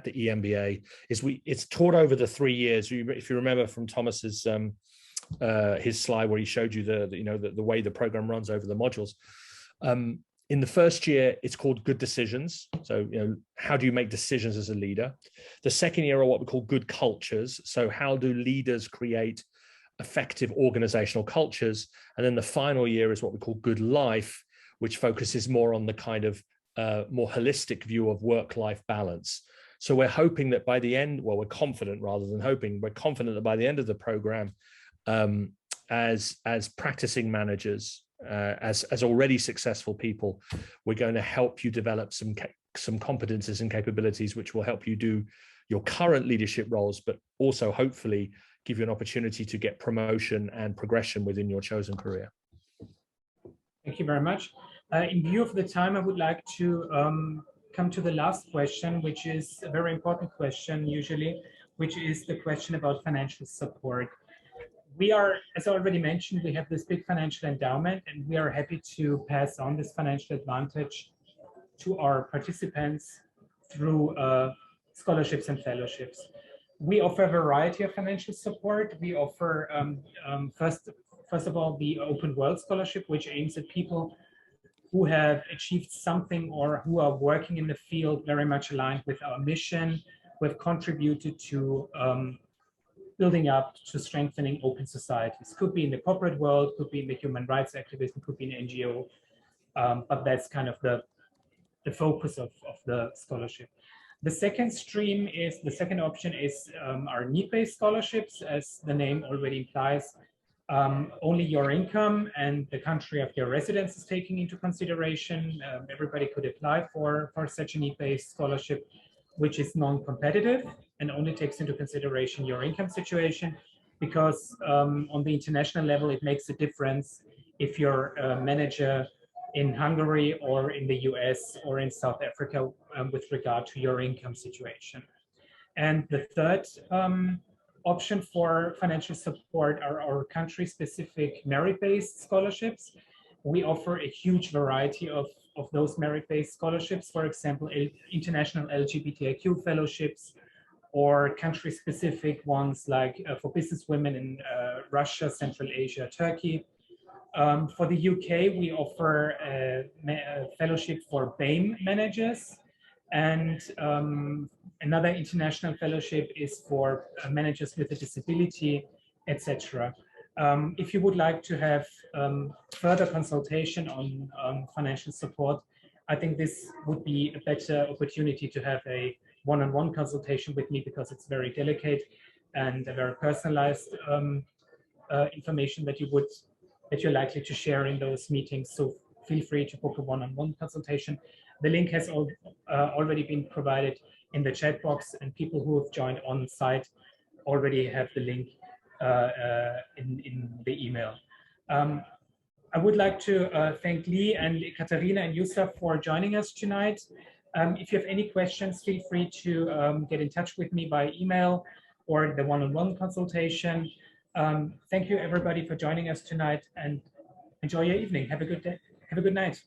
the EMBA is it's taught over the 3 years. If you remember from Thomas's his slide where he showed you the way the program runs over the modules. In the first year, it's called good decisions. So, how do you make decisions as a leader? The second year are what we call good cultures. So how do leaders create effective organizational cultures? And then the final year is what we call good life, which focuses more on the kind of more holistic view of work-life balance. So we're hoping that by the end, well, we're confident rather than hoping, we're confident that by the end of the program, as practicing managers, as already successful people, we're going to help you develop some competences and capabilities which will help you do your current leadership roles, but also hopefully give you an opportunity to get promotion and progression within your chosen career. Thank you very much. In view of the time, I would like to come to the last question, which is a very important question usually, which is the question about financial support. We are, as I already mentioned, we have this big financial endowment, and we are happy to pass on this financial advantage to our participants through scholarships and fellowships. We offer a variety of financial support. We offer, first of all, the Open World Scholarship, which aims at people who have achieved something or who are working in the field very much aligned with our mission, who have contributed to building up, to strengthening open societies. Could be in the corporate world, could be in the human rights activism, could be in NGO, but that's kind of the focus of the scholarship. The second stream is, the second option is our need-based scholarships, as the name already implies. Only your income and the country of your residence is taken into consideration. Everybody could apply for such a need-based scholarship, which is non-competitive and only takes into consideration your income situation, because on the international level, it makes a difference if you're a manager in Hungary or in the US or in South Africa with regard to your income situation. And the third option for financial support are our country-specific merit-based scholarships. We offer a huge variety of those merit-based scholarships, for example, international LGBTIQ fellowships, or country-specific ones like for business women in Russia, Central Asia, Turkey. For the UK, we offer a fellowship for BAME managers, and another international fellowship is for managers with a disability, etc. If you would like to have further consultation on financial support, I think this would be a better opportunity to have a one-on-one consultation with me, because it's very delicate and a very personalized information that you're likely to share in those meetings. So feel free to book a one-on-one consultation. The link has already been provided in the chat box, and people who have joined on site already have the link in the email. I would like to thank Lee and Katharina and Yusuf for joining us tonight. If you have any questions, feel free to get in touch with me by email or the one-on-one consultation. Thank you everybody for joining us tonight, and enjoy your evening. Have a good day. Have a good night.